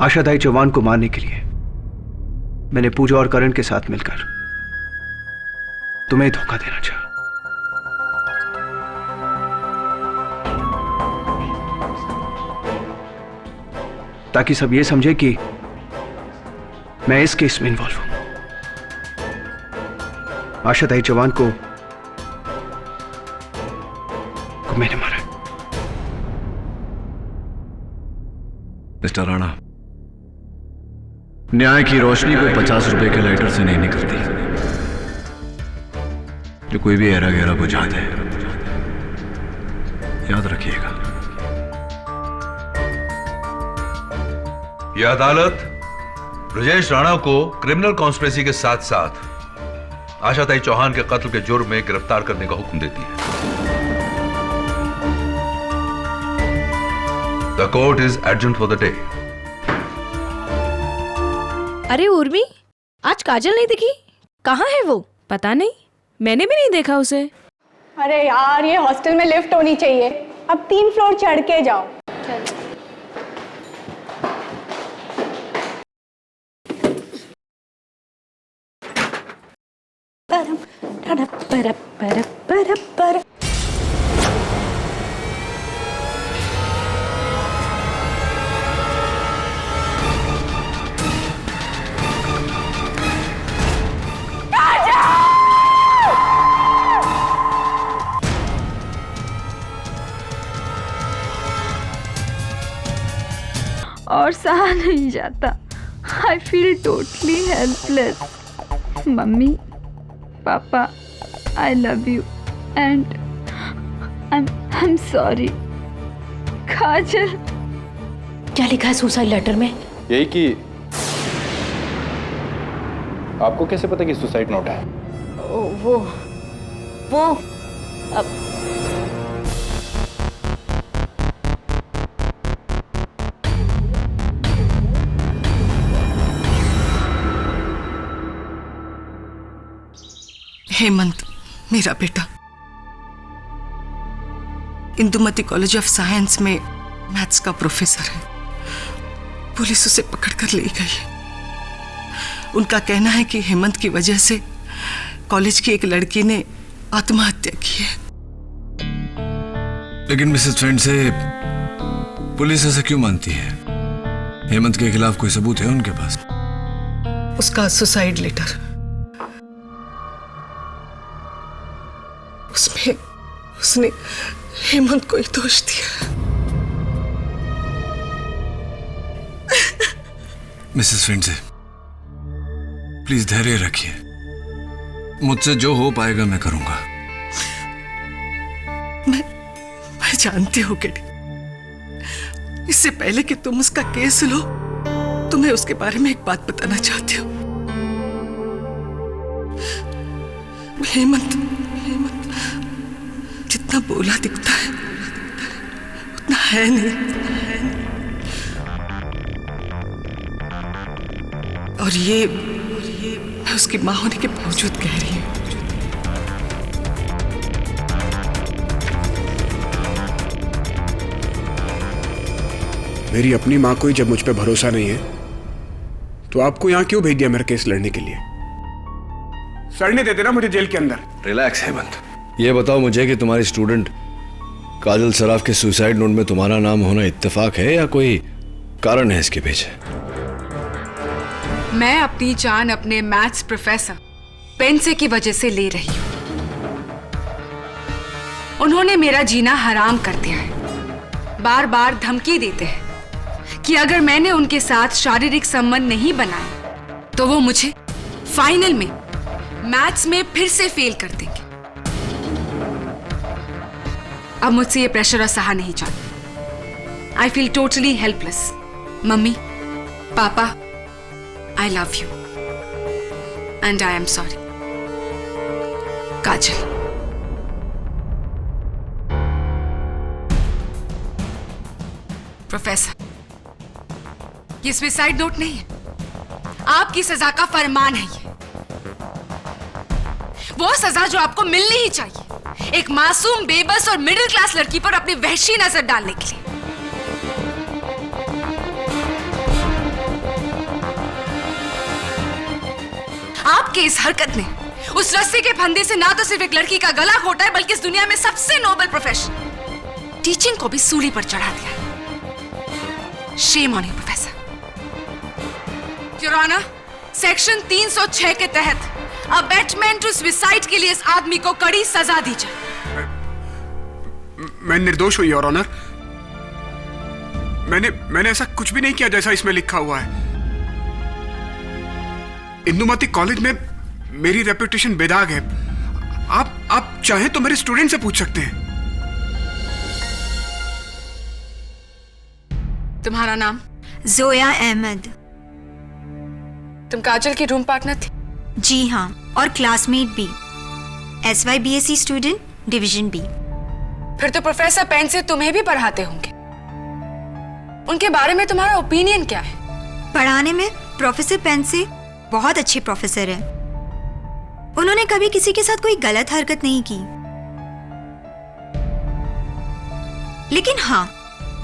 आशाताई चौहान को मारने के लिए मैंने पूजा और करण के साथ मिलकर तुम्हें धोखा देना चाहा। ताकि सब ये समझे कि मैं इस केस में इन्वॉल्व हूं। आशाताई चौहान को मैंने मारा। मिस्टर राणा, न्याय की रोशनी को 50 रुपए के लाइटर से नहीं निकलती जो कोई भी एरा गहरा बुझा दे। याद रखिएगा। यह अदालत ब्रजेश राणा को क्रिमिनल कॉन्स्पिरेसी के साथ साथ आशाताई चौहान के कत्ल के जुर्म में गिरफ्तार करने का हुक्म देती है। The court is adjourned for the day. अरे उर्मी, आज काजल नहीं दिखी, कहाँ है वो? पता नहीं, मैंने भी नहीं देखा उसे। अरे यार, ये हॉस्टल में लिफ्ट होनी चाहिए। अब 3 फ्लोर चढ़ के जाओ। और सहा नहीं जाता। I feel totally helpless. Mummy, papa, I love you and I am sorry. Kajal. क्या लिखा है सुसाइड लेटर में? यही कि आपको कैसे पता कि सुसाइड नोट है? वो अब हेमंत मेरा बेटा इंदुमती कॉलेज ऑफ साइंस में मैथ्स का प्रोफेसर है। पुलिस उसे पकड़कर ले गई। उनका कहना है कि हेमंत की वजह से कॉलेज की एक लड़की ने आत्महत्या की है। लेकिन मिसेस फ्रेंड से पुलिस ऐसा क्यों मानती है? हेमंत के खिलाफ कोई सबूत है उनके पास? उसका सुसाइड लेटर, उसमें उसने हेमंत को ही दोष दिया। मिसेस फ्रेंड से प्लीज धैर्य रखिए। मुझसे जो हो पाएगा मैं करूंगा। मैं जानती हूँ केडी, इससे पहले कि तुम उसका केस लो, तुम्हें उसके बारे में एक बात बताना चाहती हूँ। हेमंत जितना बोला दिखता है उतना है नहीं। और ये मैं उसकी मां होने के बावजूद कह रही हूँ। मेरी अपनी माँ को ही जब मुझ पे भरोसा नहीं है तो आपको यहाँ क्यों भेज दिया मेरा केस लड़ने के लिए? सड़ने देते ना मुझे जेल के अंदर। रिलैक्स हेमंत, ये बताओ मुझे कि तुम्हारी स्टूडेंट काजल सराफ के सुसाइड नोट में तुम्हारा नाम होना इत्तेफाक है या कोई कारण है इसके पीछे? मैं अपनी जान अपने मैथ्स प्रोफेसर पेंसे की वजह से ले रही हूं। उन्होंने मेरा जीना हराम कर दिया है। बार बार धमकी देते हैं कि अगर मैंने उनके साथ शारीरिक संबंध नहीं बनाया तो वो मुझे फाइनल में मैथ्स में फिर से फेल कर देंगे। अब मुझसे ये प्रेशर सहा नहीं जाता। I feel totally helpless. Mummy, papa, I love you and I am sorry. Kajal. Professor, ये सुसाइड नोट नहीं है, आपकी सजा का फरमान है ये। वो सजा जो आपको मिलनी ही चाहिए एक मासूम, बेबस और मिडिल क्लास लड़की पर अपनी वहशी नजर डालने के लिए। आपकी इस हरकत ने उस रस्सी के फंदे से ना तो सिर्फ एक लड़की का गला घोटा है बल्कि इस दुनिया में सबसे नोबल प्रोफेशन टीचिंग को भी सूली पर चढ़ा दिया है। Shame on you, Professor. Your Honor, section 306 के तहत अबेटमेंट टू सुसाइड के लिए इस आदमी को कड़ी सजा दी जाए। मैं निर्दोष हूं, योर ऑनर। मैंने ऐसा कुछ भी नहीं किया जैसा इसमें लिखा हुआ है। इंदुमती कॉलेज में मेरी रेपुटेशन बेदाग है। आप चाहें तो मेरे स्टूडेंट से पूछ सकते हैं। तुम्हारा नाम? जोया अहमद। तुम काजल की रूम पार्टनर थी? जी हाँ, और क्लासमेट भी। SYBSE student, division B. फिर तो प्रोफेसर पेंसे तुम्हें भी पढ़ाते होंगे। उनके बारे में तुम्हारा ओपिनियन क्या है? पढ़ाने में प्रोफेसर पेंसे बहुत अच्छे प्रोफेसर हैं। उन्होंने कभी किसी के साथ कोई गलत हरकत नहीं की। लेकिन हाँ,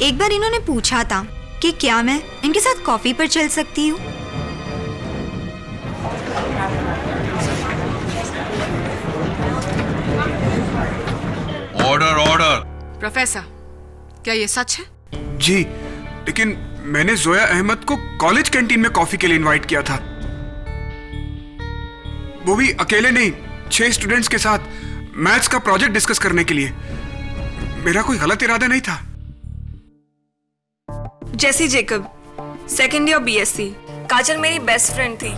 एक बार इन्होंने पूछा था कि क्या मैं इनके साथ कॉफी पर चल सकती हूँ। Order order. प्रोफेसर, क्या ये सच है? जी, लेकिन मैंने जोया अहमद को कॉलेज कैंटीन में कॉफी के लिए इनवाइट किया था। वो भी अकेले नहीं, 6 स्टूडेंट्स के साथ मैथ्स का प्रोजेक्ट डिस्कस करने के लिए। मेरा कोई गलत इरादा नहीं था। जेसी जेकब, सेकेंड ईयर BSc। काजल मेरी बेस्ट फ्रेंड थी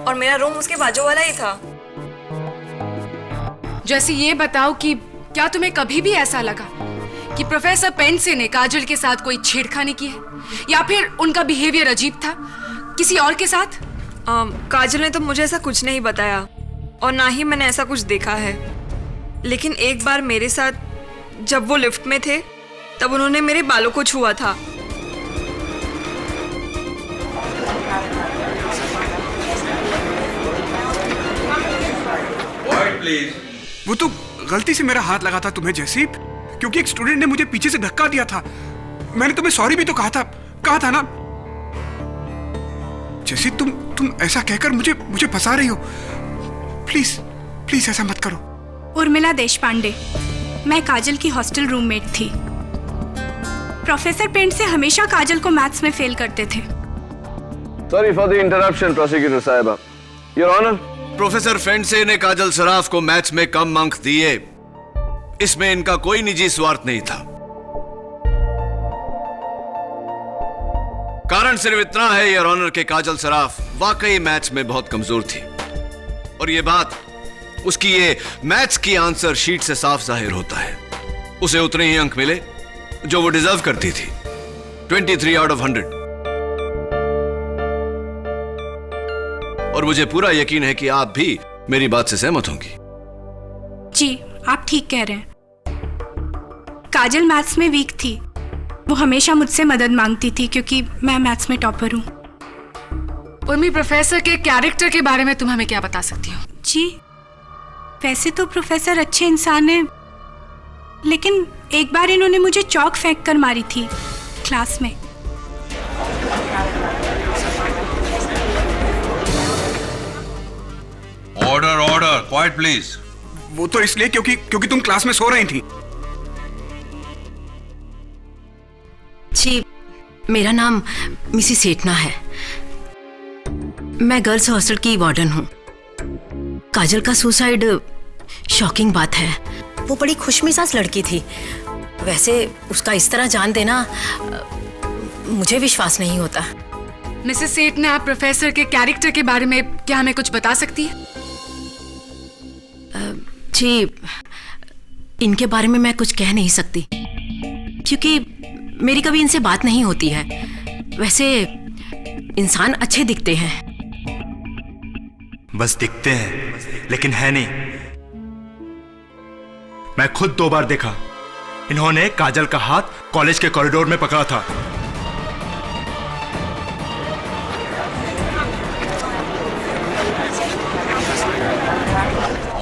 और मेरा रूम उसके बाजू वाला ही था। जैसे ये बताओ कि क्या तुम्हें कभी भी ऐसा लगा कि प्रोफेसर पेंसे ने काजल के साथ कोई छेड़खानी की है या फिर उनका बिहेवियर अजीब था किसी और के साथ? काजल ने तो मुझे ऐसा कुछ नहीं बताया और ना ही मैंने ऐसा कुछ देखा है। लेकिन एक बार मेरे साथ जब वो लिफ्ट में थे तब उन्होंने मेरे बालों को छुआ था। वो तो गलती से मेरा हाथ लगा था तुम्हें जैसी, क्योंकि एक स्टूडेंट ने मुझे पीछे से धक्का दिया था। मैंने तुम्हें सॉरी भी तो कहा था ना। जैसी तुम ऐसा कहकर मुझे फंसा रही हो। प्लीज ऐसा मत करो। उर्मिला देशपांडे, मैं काजल की हॉस्टल रूममेट थी। प्रोफेसर पेंसे हमेशा काजल को मैथ्स में फेल करते थे। Sorry for the interruption prosecutor साहिबा। योर ऑनर, प्रोफेसर पेंसे ने काजल सराफ को मैथ्स में कम अंक दिए, इसमें इनका कोई निजी स्वार्थ नहीं था। कारण सिर्फ इतना है योर ऑनर कि काजल सराफ वाकई मैथ्स में बहुत कमजोर थी और यह बात उसकी ये मैथ्स की आंसर शीट से साफ जाहिर होता है। उसे उतने ही अंक मिले जो वो डिजर्व करती थी, 23 आउट ऑफ 100। और मुझे पूरा यकीन है कि आप भी मेरी बात से सहमत होंगी। जी, आप ठीक कह रहे हैं। काजल मैथ्स में वीक थी। वो हमेशा मुझसे मदद मांगती थी क्योंकि मैं मैथ्स में टॉपर हूँ। उर्मी, प्रोफेसर के कैरेक्टर के बारे में तुम हमें क्या बता सकती हो? जी, वैसे तो प्रोफेसर अच्छे इंसान हैं, लेकिन एक बार इन्होंने मुझे चौक फेंक कर मारी थी क्लास में। Order order, quite please. वो तो इसलिए क्योंकि तुम क्लास में सो रही थी। जी, मेरा नाम मिसिस सेठना है। मैं गर्ल्स हॉस्टल की वार्डन हूँ। काजल का सुसाइड शॉकिंग बात है। वो बड़ी खुशमिजाज लड़की थी। वैसे उसका इस तरह जान देना मुझे विश्वास नहीं होता। मिसेस सेठना, आप प्रोफेसर के कैरेक्टर के बारे में क्या हमें कुछ बता सकती है? जी, इनके बारे में मैं कुछ कह नहीं सकती क्योंकि मेरी कभी इनसे बात नहीं होती है। वैसे इंसान अच्छे दिखते हैं। बस दिखते हैं लेकिन है नहीं। मैं खुद 2 बार देखा। इन्होंने काजल का हाथ कॉलेज के कॉरिडोर में पकड़ा था।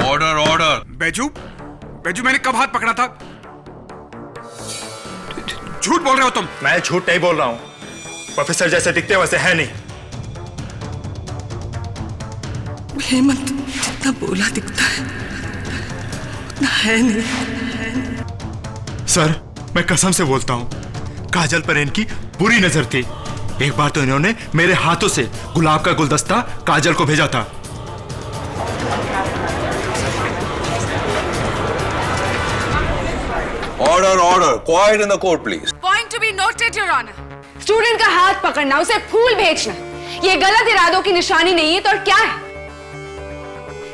Order order. बैजू, मैंने कब हाथ पकड़ा था? झूठ बोल रहे हो तुम। मैं झूठ नहीं बोल रहा हूं। प्रोफेसर जैसे दिखते वैसे है नहीं। हेमंत जितना बोला दिखता है उतना है नहीं। सर, मैं कसम से बोलता हूं, काजल पर इनकी बुरी नजर थी। एक बार तो इन्होंने मेरे हाथों से गुलाब का गुलदस्ता काजल को भेजा था। Order order, quiet in the court please. Point to be noted your honour. Student का हाथ पकड़ना, उसे फूल भेजना, ये गलत इरादों की निशानी नहीं है तो और क्या है?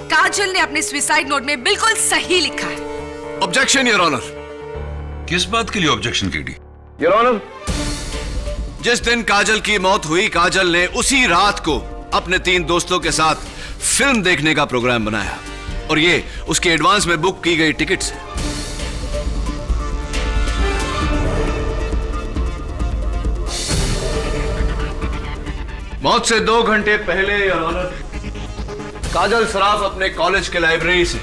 काजल ने अपने सुसाइड नोट में बिल्कुल सही लिखा है। Objection your honour. किस बात के लिए ऑब्जेक्शन केडी? योर ऑनर, जिस दिन काजल की मौत हुई, काजल ने उसी रात को अपने 3 दोस्तों के साथ फिल्म देखने का प्रोग्राम बनाया और ये उसके एडवांस में बुक की गई टिकट्स है। मौत से 2 घंटे पहले योर ऑनर, काजल सराफ अपने कॉलेज के लाइब्रेरी से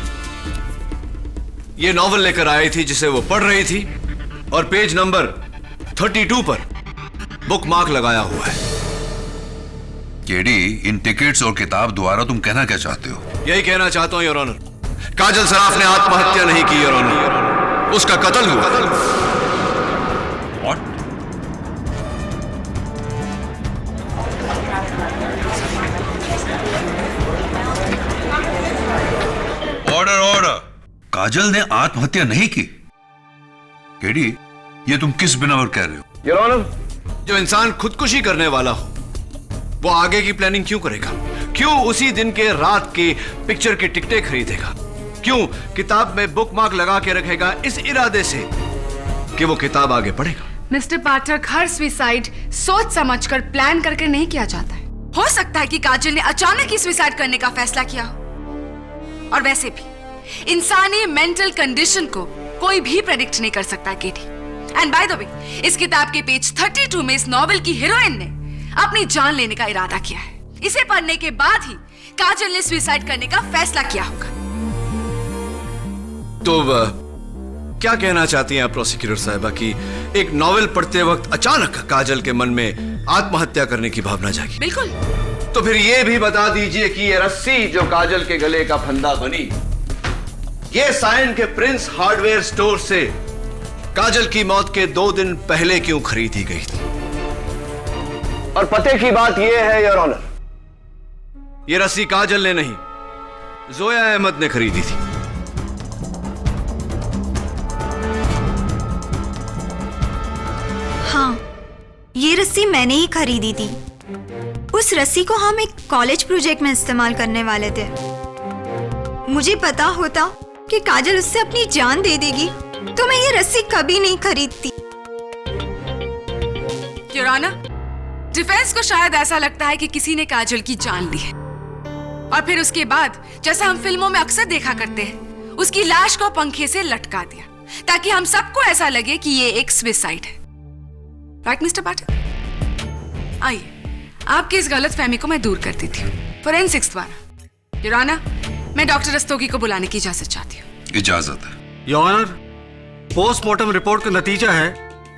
ये नॉवल लेकर आई थी जिसे वो पढ़ रही थी और पेज नंबर 32 पर बुक मार्क लगाया हुआ है। केडी, इन टिकट्स और किताब द्वारा तुम कहना क्या चाहते हो? यही कहना चाहता हूं योर ऑनर, काजल सराफ ने आत्महत्या नहीं की योर ऑनर, उसका कत्ल हुआ। Order order. काजल ने आत्महत्या नहीं की। केडी, ये तुम किस बिना पर कह रहे हो? योर ऑनर, जो इंसान खुदकुशी करने वाला हो वो आगे की प्लानिंग क्यों करेगा? क्यों उसी दिन के रात की पिक्चर की टिकटें खरीदेगा? क्यों किताब में बुक मार्क लगा के रखेगा इस इरादे से कि वो किताब आगे पढ़ेगा? मिस्टर पाठक, हर सुसाइड सोच समझकर प्लान करके नहीं किया जाता है। हो सकता है कि काजल ने अचानक ही सुसाइड करने का फैसला किया हो। और वैसे भी इंसानी मेंटल कंडीशन को कोई भी प्रेडिक्ट नहीं कर सकता KD. And by the way, इस किताब के पेज 32 में इस नॉवेल की हीरोइन ने अपनी जान लेने का इरादा किया है। इसे पढ़ने के बाद ही काजल ने सुसाइड करने का फैसला किया होगा। तो क्या कहना चाहती हैं आप प्रोसिक्यूटर साहिबा कि एक नॉवेल पढ़ते वक्त अचानक काजल के मन में आत्महत्या करने की भावना जागी? बिल्कुल। तो फिर ये भी बता दीजिए कि ये रस्सी जो काजल के गले का फंदा बनी, ये साइन के प्रिंस हार्डवेयर स्टोर से काजल की मौत के 2 दिन पहले क्यों खरीदी गई थी? और पते की बात यह है योर ऑनर, ये रस्सी काजल ने नहीं, जोया अहमद ने खरीदी थी। हाँ, ये रस्सी मैंने ही खरीदी थी। उस रस्सी को हम एक कॉलेज प्रोजेक्ट में इस्तेमाल करने वाले थे। मुझे पता होता कि काजल उससे अपनी जान दे देगी तो मैं ये रस्सी कभी नहीं खरीदती। योर ऑनर, डिफेंस को शायद ऐसा लगता है कि किसी ने काजल की जान ली है और फिर उसके बाद जैसा हम फिल्मों में अक्सर देखा करते हैं, उसकी लाश को पंखे से लटका दिया ताकि हम सबको ऐसा लगे कि ये एक सुसाइड है। राइट मिस्टर पाठक? आइए, आपकी इस गलतफहमी को मैं दूर कर देती हूँ फोरेंसिक्स द्वारा। योर ऑनर, मैं डॉक्टर रस्तोगी को बुलाने की इजाजत चाहती हूँ। इजाजत है। योर ऑनर, पोस्टमार्टम रिपोर्ट का नतीजा है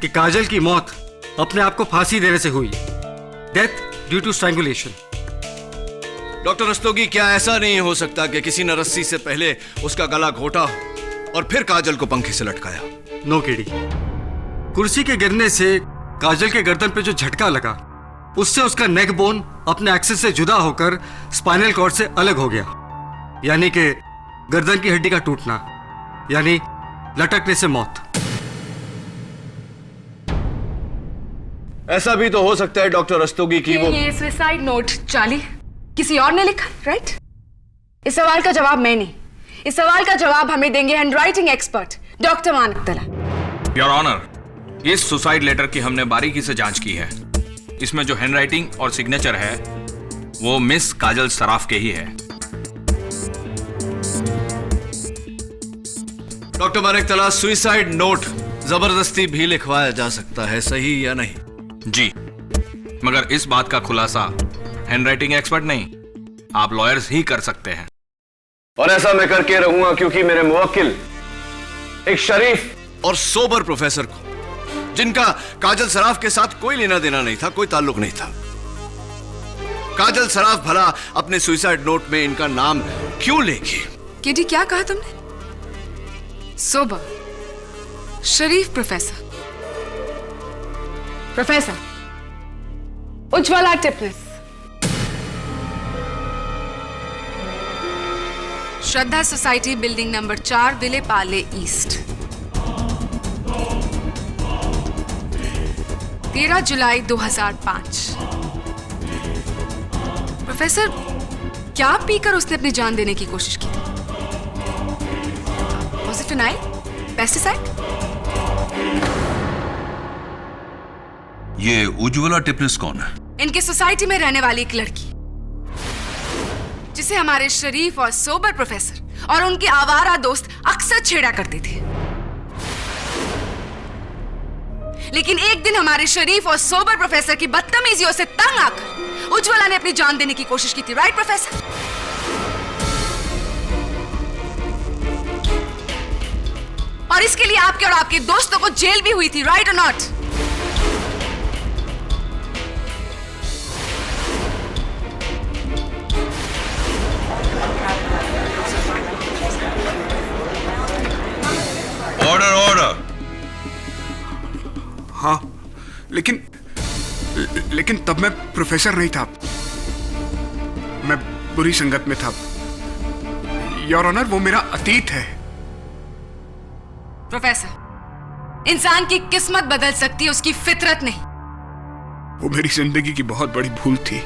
कि काजल की मौत अपने आप को फांसी देने से हुई, death due to strangulation. Doctor Rastogi, क्या ऐसा नहीं हो सकता कि किसी ने रस्सी से पहले उसका गला घोटा और फिर काजल को पंखे से लटकाया? नो केडी, कुर्सी के गिरने से काजल के गर्दन पे जो झटका लगा, उससे उसका नेक बोन अपने एक्सिस से जुदा होकर स्पाइनल कॉर्ड से अलग हो गया, यानी कि गर्दन की हड्डी का टूटना, यानी लटकने से मौत। ऐसा भी तो हो सकता है डॉक्टर रस्तोगी की वो ये सुसाइड नोट चार्ली किसी और ने लिखा, राइट? इस सवाल का जवाब मैं नहीं, इस सवाल का जवाब हमें देंगे हैंडराइटिंग एक्सपर्ट डॉक्टर मानक तला। योर ऑनर, इस सुसाइड लेटर की हमने बारीकी से जांच की है। इसमें जो हैंडराइटिंग और सिग्नेचर है वो मिस काजल सराफ के ही है। डॉक्टर मानिक तला, सुसाइड नोट जबरदस्ती भी लिखवाया जा सकता है, सही या नहीं? जी, मगर इस बात का खुलासा हैंडराइटिंग एक्सपर्ट नहीं, आप लॉयर्स ही कर सकते हैं। और ऐसा मैं करके रहूंगा क्योंकि मेरे मुवक्किल एक शरीफ और सोबर प्रोफेसर को, जिनका काजल सराफ के साथ कोई लेना देना नहीं था, कोई ताल्लुक नहीं था, काजल सराफ भला अपने सुसाइड नोट में इनका नाम क्यों लेगी? केडी, क्या कहा तुमने? सोबर, शरीफ प्रोफेसर, प्रोफेसर उज्ज्वला टिपनिस, श्रद्धा सोसाइटी, बिल्डिंग नंबर 4, विले पाले ईस्ट, 13 जुलाई 2005। प्रोफेसर, क्या पीकर उसने अपनी जान देने की कोशिश की थी? Was it phenyl? Pesticide? ये उज्ज्वला टिपनिस कौन है? इनके सोसाइटी में रहने वाली एक लड़की, जिसे हमारे शरीफ और सोबर प्रोफेसर और उनके आवारा दोस्त अक्सर छेड़ा करते थे। लेकिन एक दिन हमारे शरीफ और सोबर प्रोफेसर की बदतमीजियों से तंग आकर उज्ज्वला ने अपनी जान देने की कोशिश की थी, राइट प्रोफेसर? और इसके लिए आपके और आपके दोस्तों को जेल भी हुई थी, राइट और नॉट? Order order. हाँ, लेकिन तब मैं प्रोफेसर नहीं था, मैं बुरी संगत में था। योर ऑनर, वो मेरा अतीत है। प्रोफेसर, इंसान की किस्मत बदल सकती है, उसकी फितरत नहीं। वो मेरी जिंदगी की बहुत बड़ी भूल थी,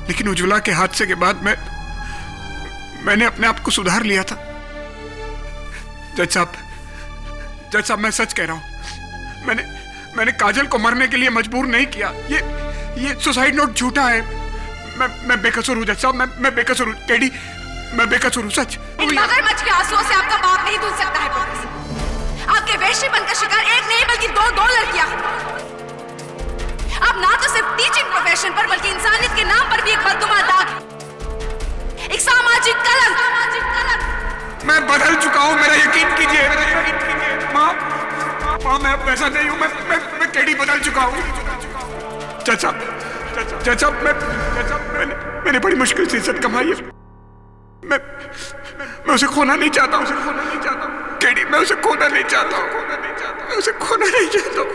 लेकिन उज्ज्वला के हादसे के बाद मैंने अपने आप को सुधार लिया था। जज साहब, मैं सच कह रहा हूं। मैंने काजल को मरने के लिए मजबूर नहीं किया। ये सुसाइड नोट झूठा है। मैं बेकसूर हूं जज साहब, मैं बेकसूर हूं। केडी, मैं बेकसूर हूं, सच। इन मगरमच्छ के आंसुओं से आपका बाप नहीं धुल सकता है प्रोफेसर। आपके वेश्यपन का शिकार एक नहीं बल्कि दो लड़कियां। आप ना तो सिर्फ टीचिंग प्रोफेशन पर बल्कि इंसानियत के नाम पर भी एक बददुमा दाग, एक सामाजिक कलंक। मैं बदल चुका हूं, मेरा यकीन कीजिए। माँ, मैं अब वैसा नहीं हूं। मैं केडी बदल चुका हूं। जज साहब, मैंने बड़ी मुश्किल से इज्जत कमाई है। मैं उसे खोना नहीं चाहता हूं। केडी, मैं उसे खोना नहीं चाहता हूं। मैं उसे खोना नहीं चाहता हूं।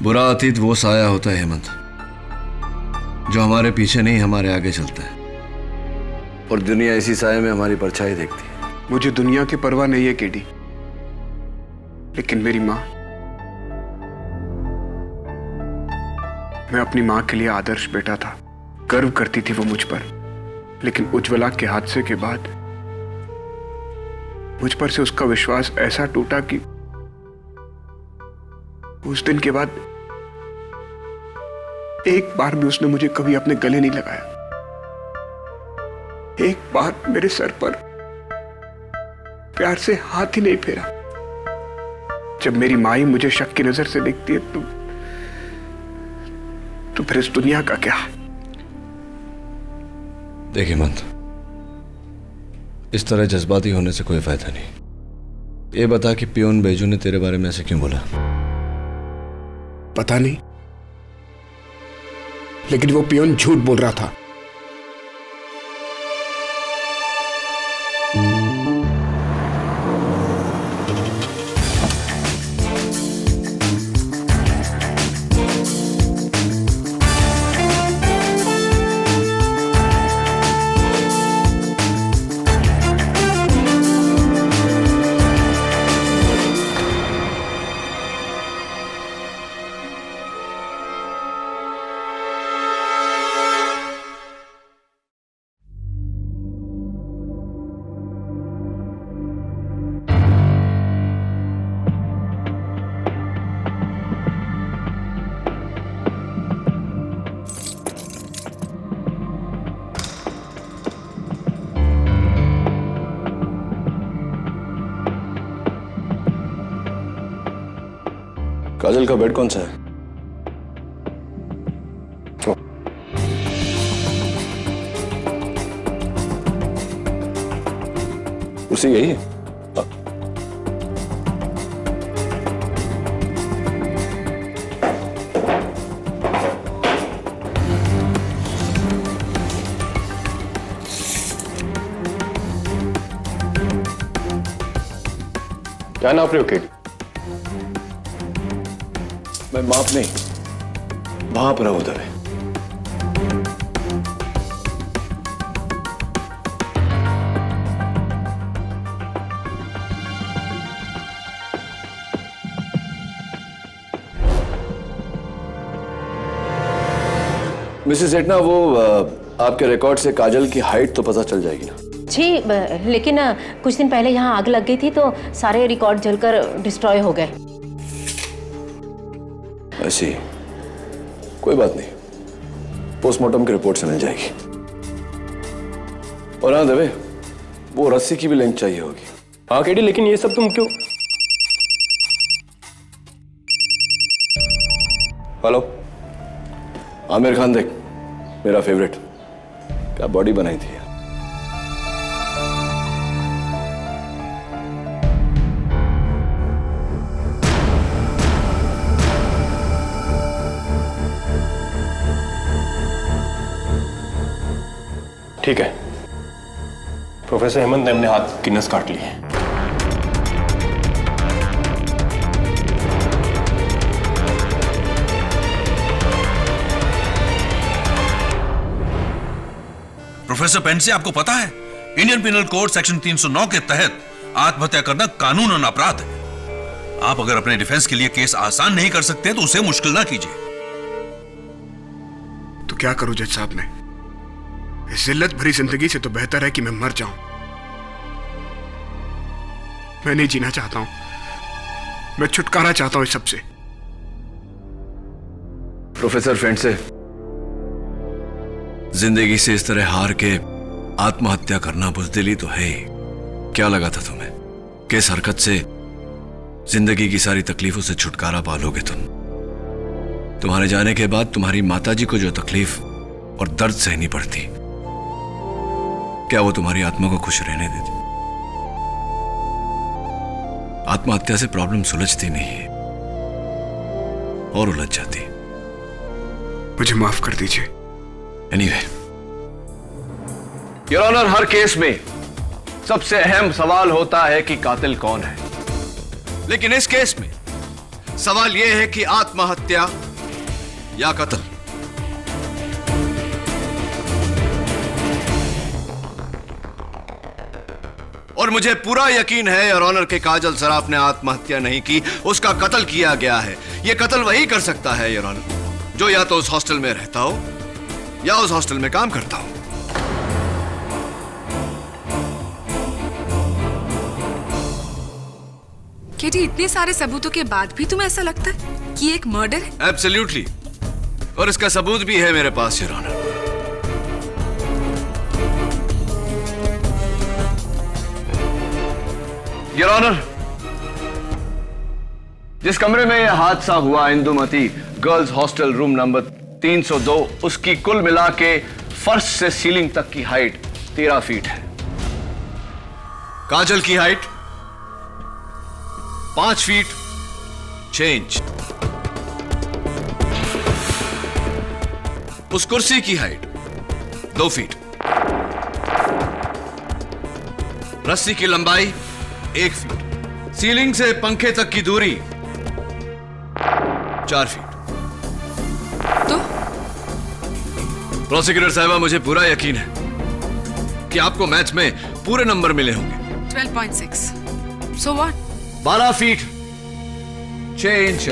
बुरा अतीत वो साया होता है हेमंत, जो हमारे पीछे नहीं हमारे आगे चलता है, और दुनिया इसी साये में हमारी परछाई देखती है। मुझे दुनिया की परवाह नहीं है केडी, लेकिन मेरी माँ, मैं अपनी माँ के लिए आदर्श बेटा था। गर्व करती थी वो मुझ पर, लेकिन उज्ज्वला के हादसे के बाद मुझ पर से उसका विश्वास ऐसा टूटा कि उस दिन के बाद एक बार भी उसने मुझे कभी अपने गले नहीं लगाया, एक बार मेरे सर पर प्यार से हाथ ही नहीं फेरा। जब मेरी माँ ही मुझे शक की नजर से देखती है तो फिर इस दुनिया का क्या? देखिए मंत, इस तरह जज्बाती होने से कोई फायदा नहीं। ये बता कि पियोन बैजू ने तेरे बारे में ऐसे क्यों बोला? पता नहीं, लेकिन वो पियोन झूठ बोल रहा था। काजल का बेड कौन सा है? कुर्सी यही है? क्या नाप रहे हो केडी? मैं माप नहीं, भाप रहा हूं दबे। मिसेस एटना, वो आपके रिकॉर्ड से काजल की हाइट तो पता चल जाएगी ना? जी, लेकिन कुछ दिन पहले यहाँ आग लग गई थी तो सारे रिकॉर्ड जलकर डिस्ट्रॉय हो गए। ऐसी कोई बात नहीं, पोस्टमार्टम की रिपोर्ट से मिल जाएगी। और हाँ दबे, वो रस्सी की भी लिंक चाहिए होगी। हाँ केडी, लेकिन ये सब तुम क्यों? हेलो, आमिर खान देख, मेरा फेवरेट, क्या बॉडी बनाई थी। ठीक है, प्रोफेसर हेमंत ने अपने हाथ की नस काट ली है। प्रोफेसर पेंसी, आपको पता है इंडियन पिनल कोड सेक्शन 309 के तहत आत्महत्या करना कानूनन अपराध है। आप अगर अपने डिफेंस के लिए केस आसान नहीं कर सकते तो उसे मुश्किल ना कीजिए। तो क्या करूं जज साहब? मैं इस जिल्लत भरी जिंदगी से तो बेहतर है कि मैं मर जाऊं। मैं नहीं जीना चाहता हूं, मैं छुटकारा चाहता हूं इस सबसे। प्रोफेसर पेंसी, जिंदगी से इस तरह हार के आत्महत्या करना बुज़दिली तो है ही। क्या लगा था तुम्हें कि इस हरकत से जिंदगी की सारी तकलीफों से छुटकारा पालोगे? तुम्हारे जाने के बाद तुम्हारी माताजी को जो तकलीफ और दर्द सहनी पड़ती, क्या वो तुम्हारी आत्मा को खुश रहने देती? आत्महत्या से प्रॉब्लम सुलझती नहीं है और उलझ जाती। मुझे माफ कर दीजिए। एनीवे, योर ऑनर, हर केस में सबसे अहम सवाल होता है कि कातिल कौन है। लेकिन इस केस में सवाल यह है कि आत्महत्या या कत्ल। और मुझे पूरा यकीन है योर ऑनर के काजल सराफ ने आत्महत्या नहीं की, उसका कत्ल किया गया है। यह कत्ल वही कर सकता है योर ऑनर जो या तो उस हॉस्टल में रहता हो या उस हॉस्टल में काम करता हो। केडी, इतने सारे सबूतों के बाद भी तुम्हें ऐसा लगता है कि एक मर्डर है? एब्सोल्युटली, और इसका सबूत भी है मेरे पास, योर ऑनर। योर ऑनर, जिस कमरे में यह हादसा हुआ, Indumati girls hostel room number 302, उसकी कुल मिला के फर्श से सीलिंग तक की हाइट 13 फीट है। काजल की हाइट 5 फीट 6 इंच। उस कुर्सी की हाइट 2 फीट। रस्सी की लंबाई 1 फीट। सीलिंग से पंखे तक की दूरी 4 फीट। तो प्रोसिक्यूटर साहिबा, मुझे पूरा यकीन है कि आपको मैच में पूरे नंबर मिले होंगे। 12.6। So what? 12 feet 6 inch.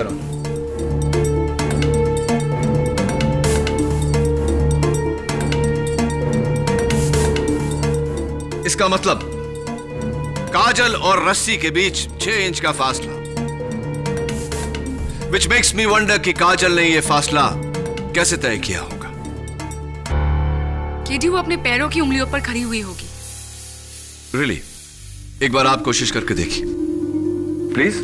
इसका मतलब काजल और रस्सी के बीच 6 इंच का फासला। Which makes me wonder कि काजल ने यह फासला कैसे तय किया होगा। केडी, वो अपने पैरों की उंगलियों पर खड़ी हुई होगी। Really? एक बार आप कोशिश करके देखिए please.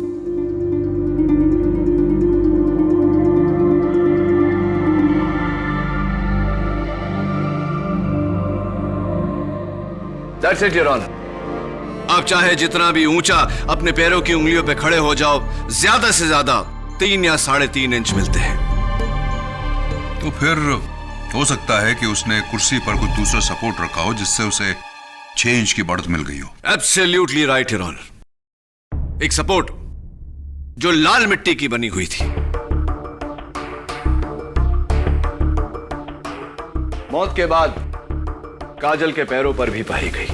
That's it, Your Honor. आप चाहे जितना भी ऊंचा अपने पैरों की उंगलियों पे खड़े हो जाओ, ज्यादा से ज्यादा 3 या 3.5 इंच मिलते हैं। तो फिर हो सकता है कि उसने कुर्सी पर कोई दूसरा सपोर्ट रखा हो जिससे उसे 6 इंच की बढ़त मिल गई हो। Absolutely right, your honour. एक सपोर्ट जो लाल मिट्टी की बनी हुई थी। मौत के बाद काजल के पैरों पर भी पाई गई।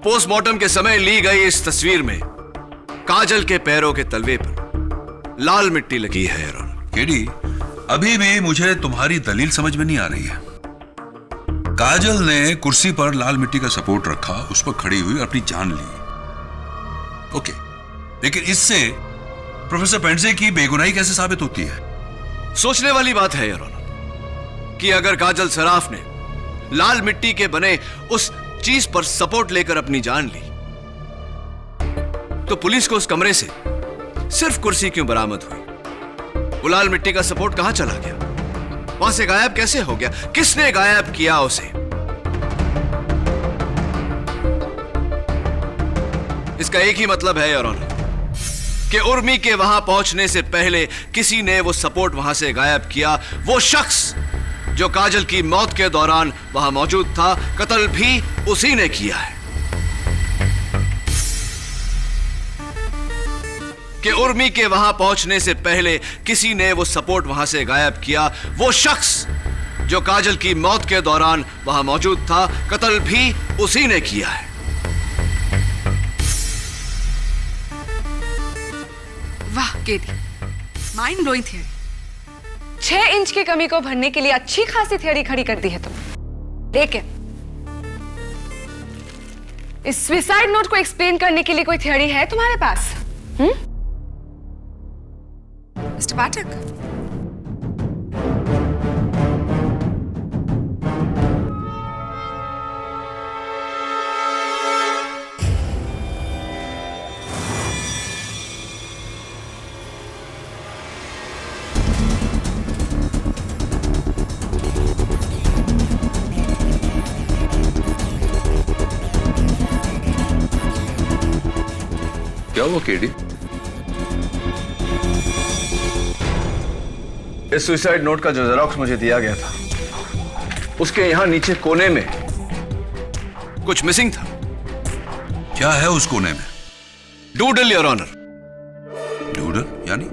पोस्टमार्टम के समय ली गई इस तस्वीर में काजल के पैरों के तलवे पर लाल मिट्टी लगी है, योर ऑनर। केडी, अभी भी मुझे तुम्हारी दलील समझ में नहीं आ रही है। काजल ने कुर्सी पर लाल मिट्टी का सपोर्ट रखा, उस पर खड़ी हुई और अपनी जान ली। ओके, लेकिन इससे प्रोफेसर पेंडसे की बेगुनाही कैसे साबित होती है? सोचने वाली बात है, योर ऑनर, कि अगर काजल सराफ ने लाल मिट्टी के बने उस चीज पर सपोर्ट लेकर अपनी जान ली, तो पुलिस को उस कमरे से सिर्फ कुर्सी क्यों बरामद हुई? वो लाल मिट्टी का सपोर्ट कहां चला गया? वहां से गायब कैसे हो गया? किसने गायब किया उसे? इसका एक ही मतलब है, योर ऑनर, कि उर्मी के वहां पहुंचने से पहले किसी ने वो सपोर्ट वहां से गायब किया। वो शख्स जो काजल की मौत के दौरान वहां मौजूद था, कत्ल भी उसी ने किया है। कि उर्मी के वहां पहुंचने से पहले किसी ने वो सपोर्ट वहां से गायब किया। वो शख्स जो काजल की मौत के दौरान वहां मौजूद था, कत्ल भी उसी ने किया है। वाह KD, mind blowing theory. 6 inch की कमी को भरने के लिए अच्छी खासी थियरी खड़ी कर दी है तुम। लेकिन इस सुसाइड नोट को एक्सप्लेन करने के लिए कोई थियरी है तुम्हारे पास? मिस्टर पाठक, क्या हुआ केडी? इस सुसाइड नोट का जो जेरॉक्स मुझे दिया गया था, उसके यहां नीचे कोने में कुछ मिसिंग था। क्या है उस कोने में? Doodle, your honour. डूडल यानी?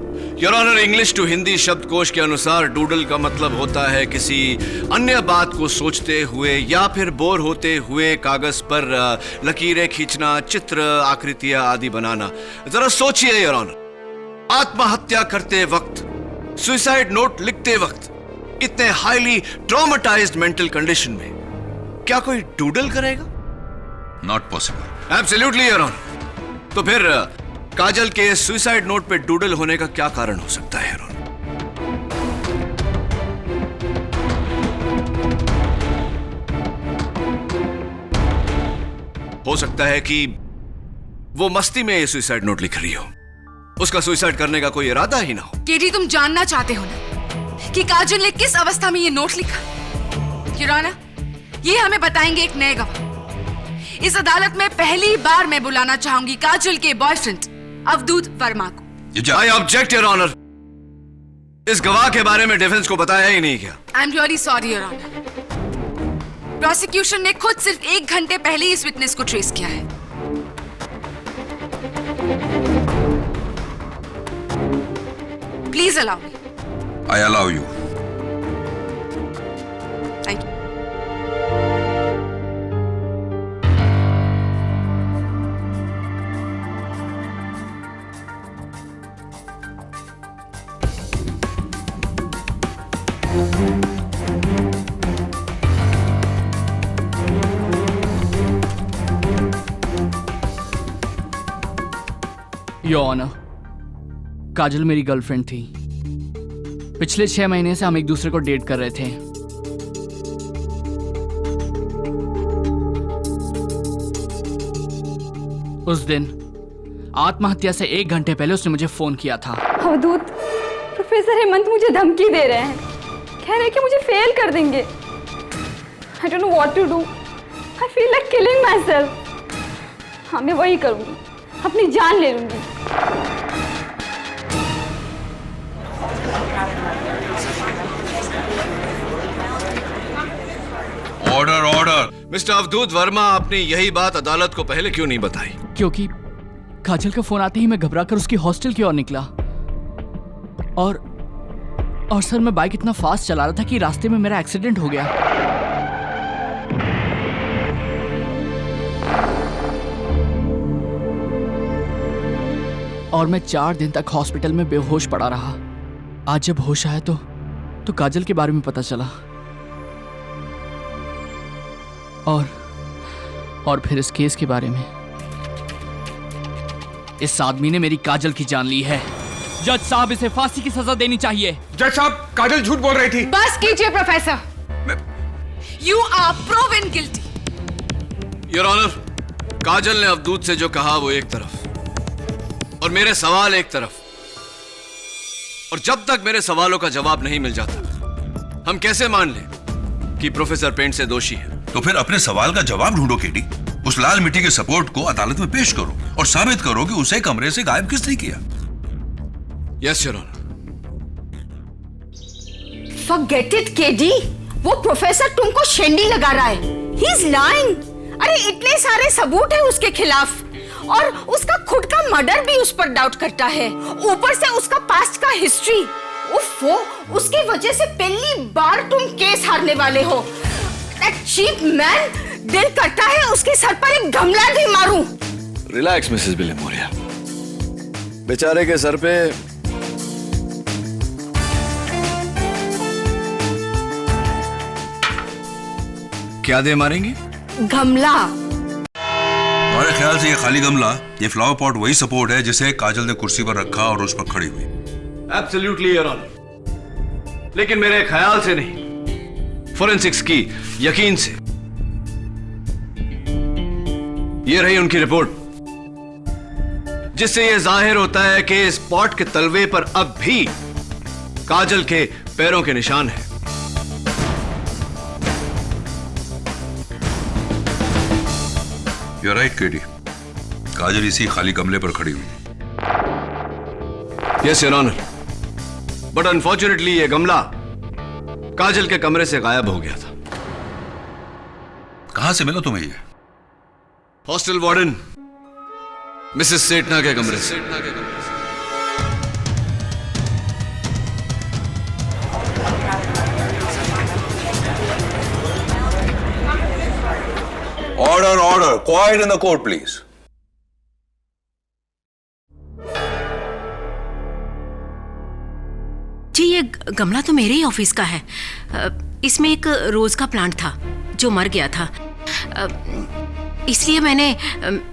Your honour, English to Hindi शब्दकोश के अनुसार डूडल का मतलब होता है किसी अन्य बात को सोचते हुए या फिर बोर होते हुए कागज पर लकीरें खींचना, चित्र, आकृतियां आदि बनाना। जरा सोचिए योर ऑनर, आत्महत्या करते वक्त, सुसाइड नोट लिखते वक्त, इतने हाईली ट्रॉमेटाइज्ड मेंटल कंडीशन में क्या कोई डूडल करेगा? Not possible. Absolutely your honour. तो फिर काजल के सुसाइड नोट पे डूडल होने का क्या कारण हो सकता है योर ऑनर? हो सकता है कि वो मस्ती में ये सुसाइड नोट लिख रही हो, उसका सुसाइड करने का कोई इरादा ही ना हो। केडी, तुम जानना चाहते हो ना कि काजल ने किस अवस्था में ये नोट लिखा? योर ऑनर, ये हमें बताएंगे एक नए गवाह। इस अदालत में पहली बार मैं बुलाना चाहूंगी काजल के बॉयफ्रेंड अवधूत वर्मा को। I object your honour. इस गवाह के बारे में डिफेंस को बताया ही नहीं क्या? I am really sorry your honour. Prosecution ने खुद सिर्फ 1 घंटे पहले इस विटनेस को ट्रेस किया है। Please allow me. I allow you. Thank you. Your honour, Kajal मेरी गर्लफ्रेंड थी। पिछले 6 महीने से हम एक दूसरे को डेट कर रहे थे। उस दिन आत्महत्या से 1 घंटे पहले उसने मुझे फोन किया था। अवधूत, प्रोफेसर हेमंत मुझे धमकी दे रहे हैं, कह रहे हैं कि मुझे फेल कर देंगे। I don't know what to do. I feel like killing myself. हाँ, मैं वही करूँगी, अपनी जान ले लूँगी। Order order. मिस्टर अवधूत वर्मा, आपने यही बात अदालत को पहले क्यों नहीं बताई? क्योंकि काजल का फोन आते ही मैं घबराकर उसकी हॉस्टल की ओर निकला और सर, मैं बाइक इतना फास्ट चला रहा था कि रास्ते में मेरा एक्सीडेंट हो गया। और मैं 4 दिन तक हॉस्पिटल में बेहोश पड़ा रहा। आज जब होश आया तो काजल के बारे में पता चला और फिर इस केस के बारे में। इस आदमी ने मेरी काजल की जान ली है। जज साहब, इसे फांसी की सजा देनी चाहिए। जज साहब, काजल झूठ बोल रही थी। बस कीजिए professor. You are proven guilty. Your honour, Kajal ने अवधूत से जो कहा वो एक तरफ और मेरे सवाल एक तरफ, और जब तक मेरे सवालों का जवाब नहीं मिल जाता हम कैसे मान लें कि प्रोफेसर पेंट से दोषी है? तो फिर अपने सवाल का जवाब ढूंढो केडी। उस लाल मिट्टी के सपोर्ट को अदालत में पेश करो और साबित करो कि उसे कमरे से गायब किसने किया। Yes your honour. Forget it, KD. वो प्रोफेसर तुमको शेंडी लगा रहा है। He is lying। अरे इतने सारे सबूत है उसके खिलाफ और उसका खुद का मर्डर भी उस पर डाउट करता है। ऊपर से उसका पास्ट का हिस्ट्री। उफ़ो, उसकी वजह से पहली बार तुम केस हारने वाले हो। That cheap man, दिल करता है उसके सर पर एक गमला भी मारूं। रिलैक्स मिसेस बिलेमोरिया, बेचारे के सर पे क्या दे मारेंगे? गमला। हमारे ख्याल से ये खाली गमला, ये फ्लावर पॉट वही सपोर्ट है जिसे काजल ने कुर्सी पर रखा और उस पर खड़ी हुई। एब्सोल्युटली योर ऑनर, लेकिन मेरे ख्याल से नहीं, फोरेंसिक्स की यकीन से। ये रही उनकी रिपोर्ट, जिससे यह जाहिर होता है कि इस पॉट के तलवे पर अब भी काजल के पैरों के निशान हैं। You're right, KD. काजल इसी खाली गमले पर खड़ी हुई। Yes your honour, but unfortunately ये गमला काजल के कमरे से गायब हो गया था। कहां से मिला तुम्हें ये? हॉस्टल वार्डन मिसेस सेठना के कमरे से। Order order, quiet in the court please. जी, ये गमला तो मेरे ही ऑफिस का है। इसमें एक रोज का प्लांट था जो मर गया था। इसलिए मैंने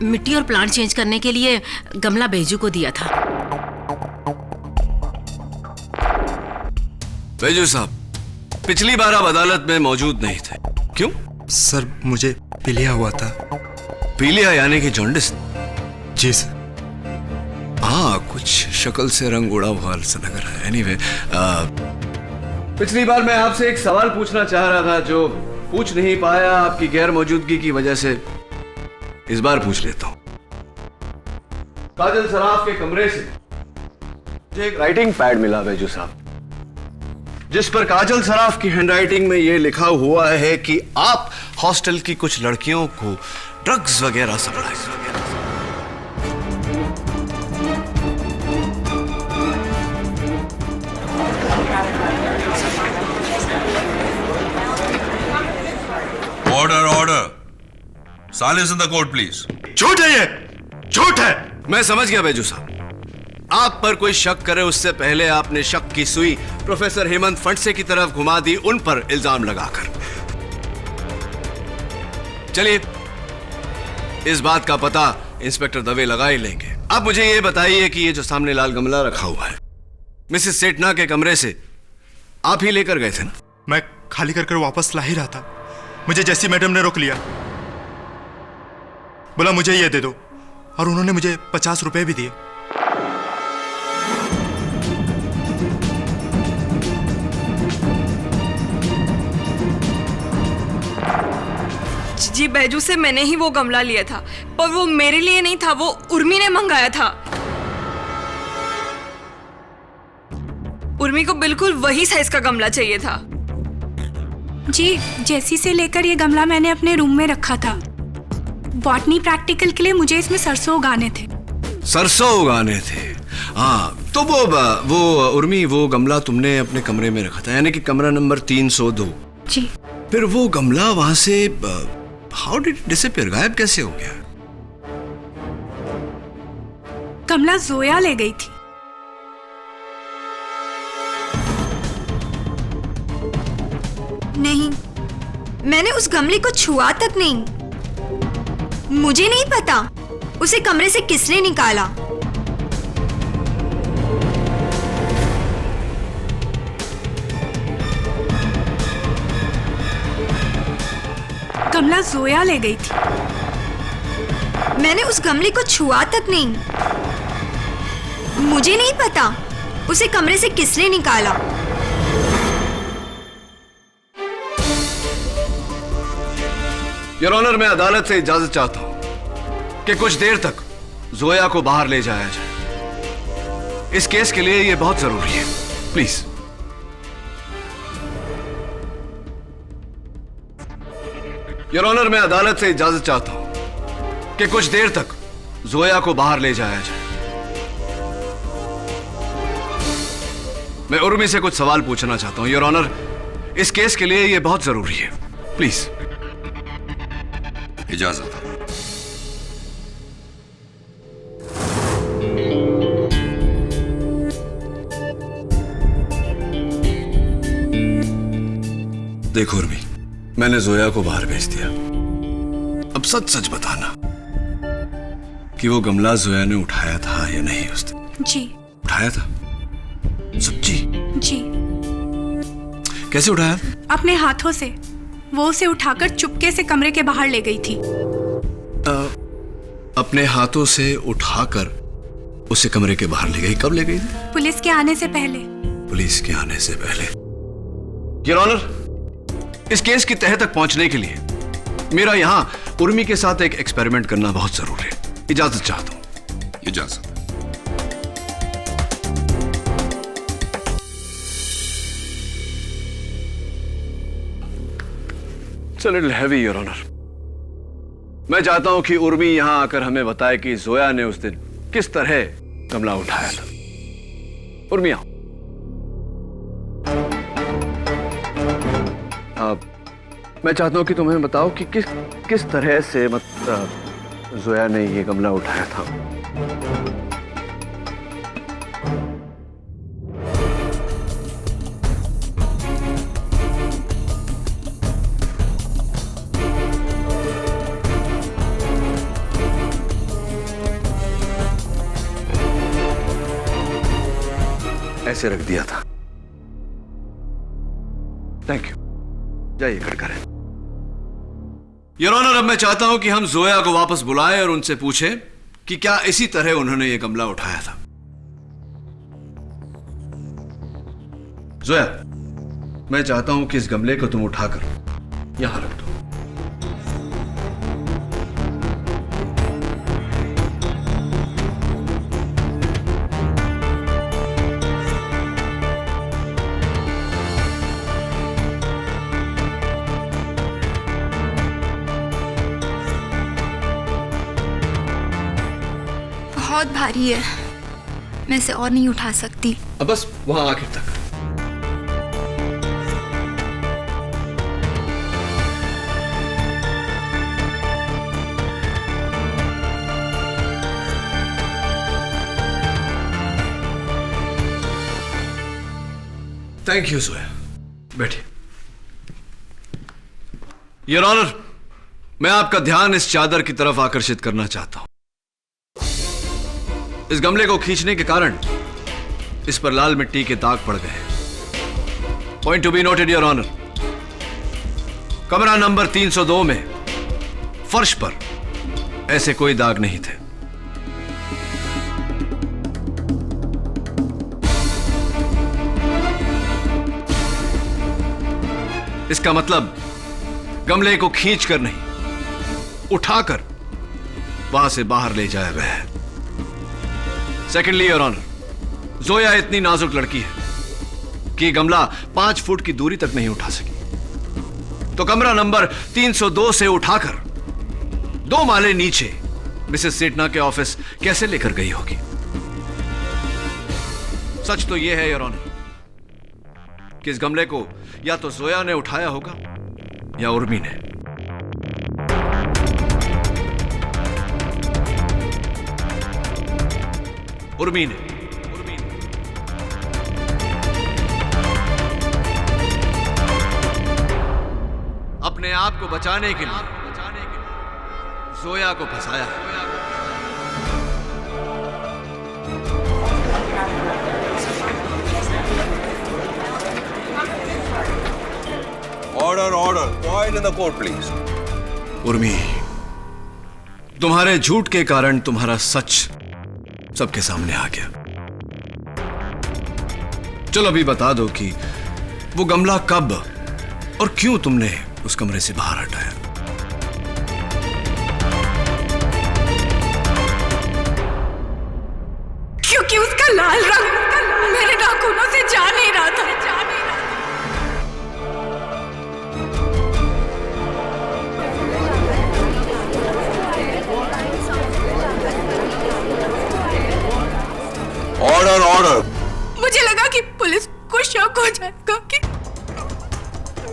मिट्टी और प्लांट चेंज करने के लिए गमला बैजू को दिया था। बैजू साहब, पिछली बार आप अदालत में मौजूद नहीं थे, क्यों? सर मुझे पीलिया हुआ था। पीलिया यानी कि जॉन्डिस? जी सर। हाँ, कुछ शक्ल से रंग उड़ा हुआ सा लग रहा है। एनीवे, पिछली बार मैं आपसे एक सवाल पूछना चाह रहा था जो पूछ नहीं पाया आपकी गैर मौजूदगी की वजह से। इस बार पूछ लेता हूं। काजल सराफ के कमरे से मुझे एक राइटिंग पैड मिला बैजू साहब, जिस पर काजल सराफ की हैंडराइटिंग में यह लिखा हुआ है कि आप हॉस्टल की कुछ लड़कियों को ड्रग्स वगैरह सप्लाई वगैरह। Order order, silence in the court please. झूठ है ये, झूठ है। मैं समझ गया बैजू साहब, आप पर कोई शक करे उससे पहले आपने शक की सुई प्रोफेसर हेमंत फंडसे की तरफ घुमा दी, उन पर इल्जाम लगाकर। चलिए, इस बात का पता इंस्पेक्टर दवे लगा ही लेंगे। अब मुझे यह बताइए कि ये जो सामने लाल गमला रखा हुआ है, मिसेस सेठना के कमरे से आप ही लेकर गए थे ना? मैं खाली कर वापस ला ही रहा था, मुझे जैसी मैडम ने रोक लिया, बोला मुझे ये दे दो, और उन्होंने मुझे 50 रुपए भी दिए। जी, बैजू से मैंने ही वो गमला लिया था, पर वो मेरे लिए नहीं था, वो उर्मी ने मंगाया था। उर्मी को बिल्कुल वही साइज का गमला चाहिए था। जी, जैसी से लेकर ये गमला मैंने अपने रूम में रखा था। बॉटनी प्रैक्टिकल के लिए मुझे इसमें सरसों उगाने थे। सरसों उगाने थे? हाँ, तो वो उर्मी, वो गमला तुमने अपने कमरे में रखा था, यानी कि कमरा नंबर 302। जी। फिर वो गमला वहां से हाउ डिड इट डिसअपीयर, गायब कैसे हो गया? गमला जोया ले गई थी। नहीं, मैंने उस गमले को छुआ तक नहीं। मुझे नहीं पता उसे कमरे से किसने निकाला। गमला जोया ले गई थी। मैंने उस गमले को छुआ तक नहीं। मुझे नहीं पता उसे कमरे से किसने निकाला। योर ऑनर, मैं अदालत से इजाजत चाहता हूं कि कुछ देर तक जोया को बाहर ले जाया जाए। इस केस के लिए यह बहुत जरूरी है, प्लीज। योर ऑनर, मैं अदालत से इजाजत चाहता हूं कि कुछ देर तक जोया को बाहर ले जाया जाए। मैं उर्मी से कुछ सवाल पूछना चाहता हूं। योर ऑनर, इस केस के लिए यह बहुत जरूरी है, प्लीज। इजाजत है। देखो उर्मी, मैंने जोया को बाहर भेज दिया। अब सच सच बताना कि वो गमला जोया ने उठाया था या नहीं उस दिन? जी। उठाया था? सच्ची? जी। कैसे उठाया? अपने हाथों से। वो उसे उठाकर चुपके से कमरे के बाहर ले गई थी। अपने हाथों से उठाकर उसे कमरे के बाहर ले गई? कब ले गई? पुलिस के आने से पहले। पुलिस के आने से पहले? योर ऑनर, इस केस की तह तक पहुंचने के लिए मेरा यहां उर्मी के साथ एक एक्सपेरिमेंट करना बहुत जरूरी है। इजाजत चाहता हूं। इजाजत। It's a little heavy, Your Honor. मैं चाहता हूं कि उर्मी यहां आकर हमें बताए कि जोया ने उस दिन किस तरह गमला उठाया था। उर्मी आओ। मैं चाहता हूं कि तुम्हें बताओ कि किस तरह से मतलब जोया ने ये गमला उठाया था। ऐसे रख दिया था। थैंक यू, जाइए कट करें। योर ऑनर, अब मैं चाहता हूं कि हम जोया को वापस बुलाएं और उनसे पूछें कि क्या इसी तरह उन्होंने यह गमला उठाया था। जोया, मैं चाहता हूं कि इस गमले को तुम उठाकर यहां रख दो। बहुत भारी है, मैं इसे और नहीं उठा सकती। अब बस वहां आखिर तक। थैंक यू जोया, बैठिए। योर ऑनर, मैं आपका ध्यान इस चादर की तरफ आकर्षित करना चाहता हूं। इस गमले को खींचने के कारण इस पर लाल मिट्टी के दाग पड़ गए। Point to be noted your honour, कमरा नंबर 302 में फर्श पर ऐसे कोई दाग नहीं थे। इसका मतलब गमले को खींचकर नहीं, उठाकर वहां से बाहर ले जाया गया है। सेकेंडली योर ऑनर, जोया इतनी नाजुक लड़की है कि गमला 5 फुट की दूरी तक नहीं उठा सकी, तो कमरा नंबर 302 से उठाकर 2 माले नीचे मिसेस सेठना के ऑफिस कैसे लेकर गई होगी। सच तो यह है योर ऑनर कि इस गमले को या तो जोया ने उठाया होगा या उर्मी ने। उर्मी ने। अपने आप को बचाने के लिए जोया को फंसाया। Order order, point in the court please. Urmi, तुम्हारे झूठ के कारण तुम्हारा सच सबके सामने आ गया। चलो अभी बता दो कि वो गमला कब और क्यों तुमने उस कमरे से बाहर हटाया। क्योंकि उसका लाल रंग मेरे नाखूनों से जा नहीं रहा था। Order order. मुझे लगा कि पुलिस को शक हो जाएगा कि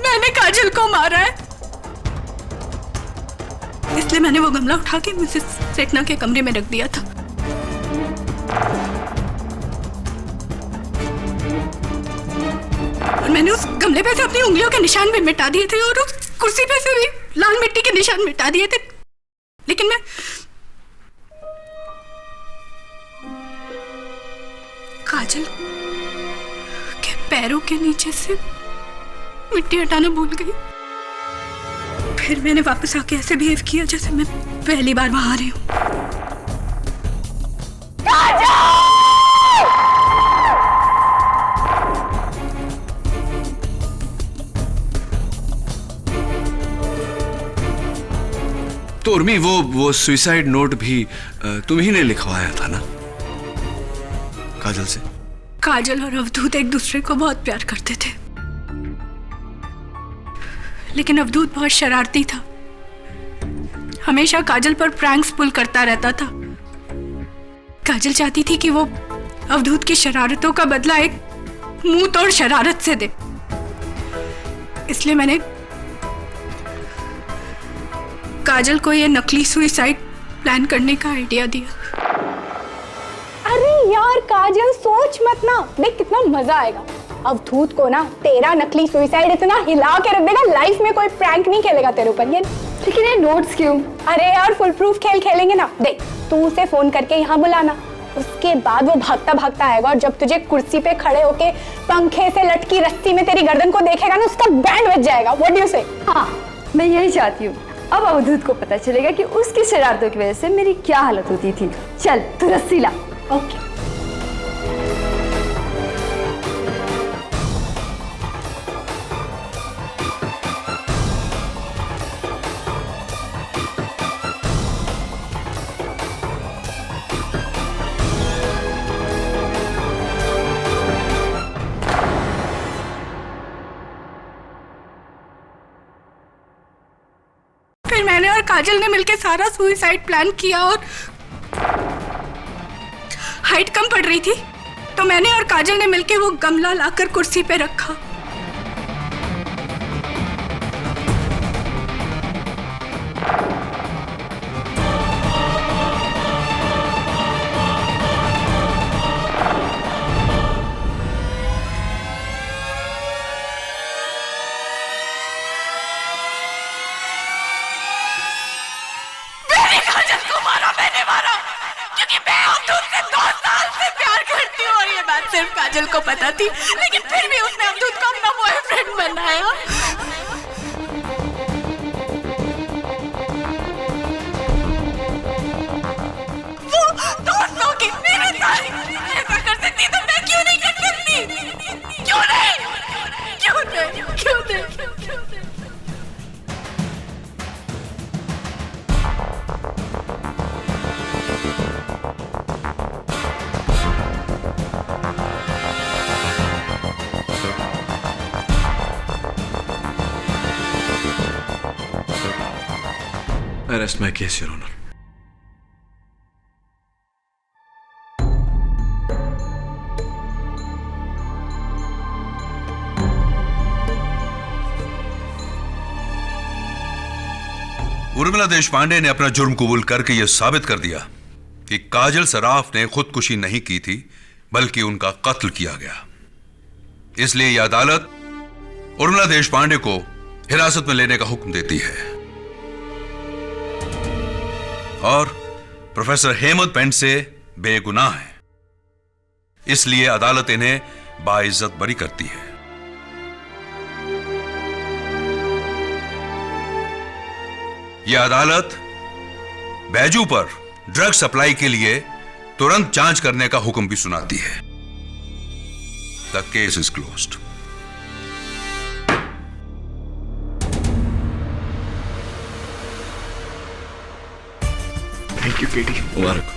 मैंने काजल को मारा है, इसलिए मैंने वो गमला उठा के मिसेस सेठना के कमरे में रख दिया था। और मैंने उस गमले पे से अपनी उंगलियों के निशान भी मिटा दिए थे और उस कुर्सी पे से भी लाल मिट्टी के निशान मिटा दिए थे, लेकिन मैं काजल के पैरों के नीचे से मिट्टी हटाना भूल गई। फिर मैंने वापस आके ऐसे बिहेव किया जैसे मैं पहली बार वहां आ रही हूं। तो उर्मी, वो सुसाइड नोट भी तुम ही ने लिखवाया था ना काजल से? काजल और अवधूत एक दूसरे को बहुत प्यार करते थे, लेकिन अवधूत बहुत शरारती था, हमेशा काजल पर प्रैंक्स पुल करता रहता था। काजल चाहती थी कि वो अवधूत की शरारतों का बदला एक मुंह तोड़ शरारत से दे, इसलिए मैंने काजल को यह नकली सुसाइड प्लान करने का आइडिया दिया। अरे यार काजल, सोच मत ना, देख कितना मजा आएगा। अवधूत को ना तेरा नकली सुसाइड इतना हिला के रख देगा, लाइफ में कोई प्रैंक नहीं खेलेगा तेरे ऊपर। ये लेकिन ये नोट्स क्यों? अरे यार फुल प्रूफ खेल खेलेंगे ना। देख, तू उसे फोन करके यहाँ बुलाना, उसके बाद वो भागता भागता आएगा और जब तुझे कुर्सी पे खड़े होके पंखे से लटकी रस्सी में तेरी गर्दन को देखेगा ना, उसका बैंड बज जाएगा। व्हाट डू यू से? हाँ, मैं यही चाहती हूँ। अब अवधूत को पता चलेगा कि उसकी शरारतों की वजह से मेरी क्या हालत होती थी। चल तू रस्सी ला। ओके। फिर मैंने और काजल ने मिलकर सारा सुसाइड प्लान किया और हाइट कम पड़ रही थी तो मैंने और काजल ने मिलकर वो गमला लाकर कुर्सी पे रखा। सिर्फ काजल को पता थी, लेकिन फिर भी उसने अवधूत को अपना बॉयफ्रेंड बनाया। वो दोस्तों की मेरे साथ ऐसा कर सकती तो मैं क्यों नहीं कर सकती? क्यों नहीं? क्यों नहीं? क्यों नहीं? I rest my case, Your Honor. Urmila Deshpande ने अपना जुर्म कबूल करके यह साबित कर दिया कि काजल सराफ ने खुदकुशी नहीं की थी, बल्कि उनका कत्ल किया गया। इसलिए यह अदालत उर्मिला देशपांडे को हिरासत में लेने का हुक्म देती है और प्रोफेसर हेमंत पेंडसे बेगुनाह है, इसलिए अदालत इन्हें बाइज्जत बरी करती है। यह अदालत बैजू पर ड्रग सप्लाई के लिए तुरंत जांच करने का हुक्म भी सुनाती है। The case is closed. Thank you KT. मुबारक।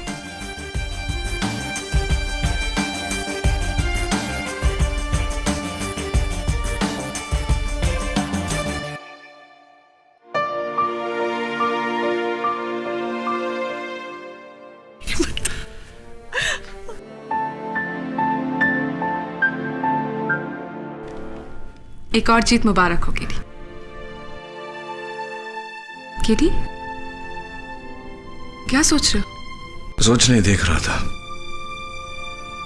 एक और जीत मुबारक हो केटी। केटी क्या सोच रहे हो? सोच नहीं, देख रहा था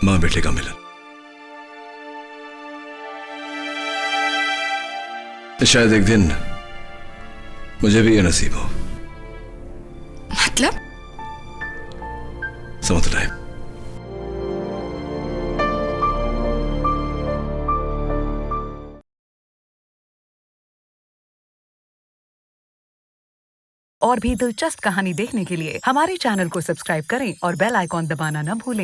मां बेटे का मिलन। शायद एक दिन मुझे भी ये नसीब हो। मतलब? समझ रहे? और भी दिलचस्प कहानी देखने के लिए हमारे चैनल को सब्सक्राइब करें और बेल आइकॉन दबाना न भूलें।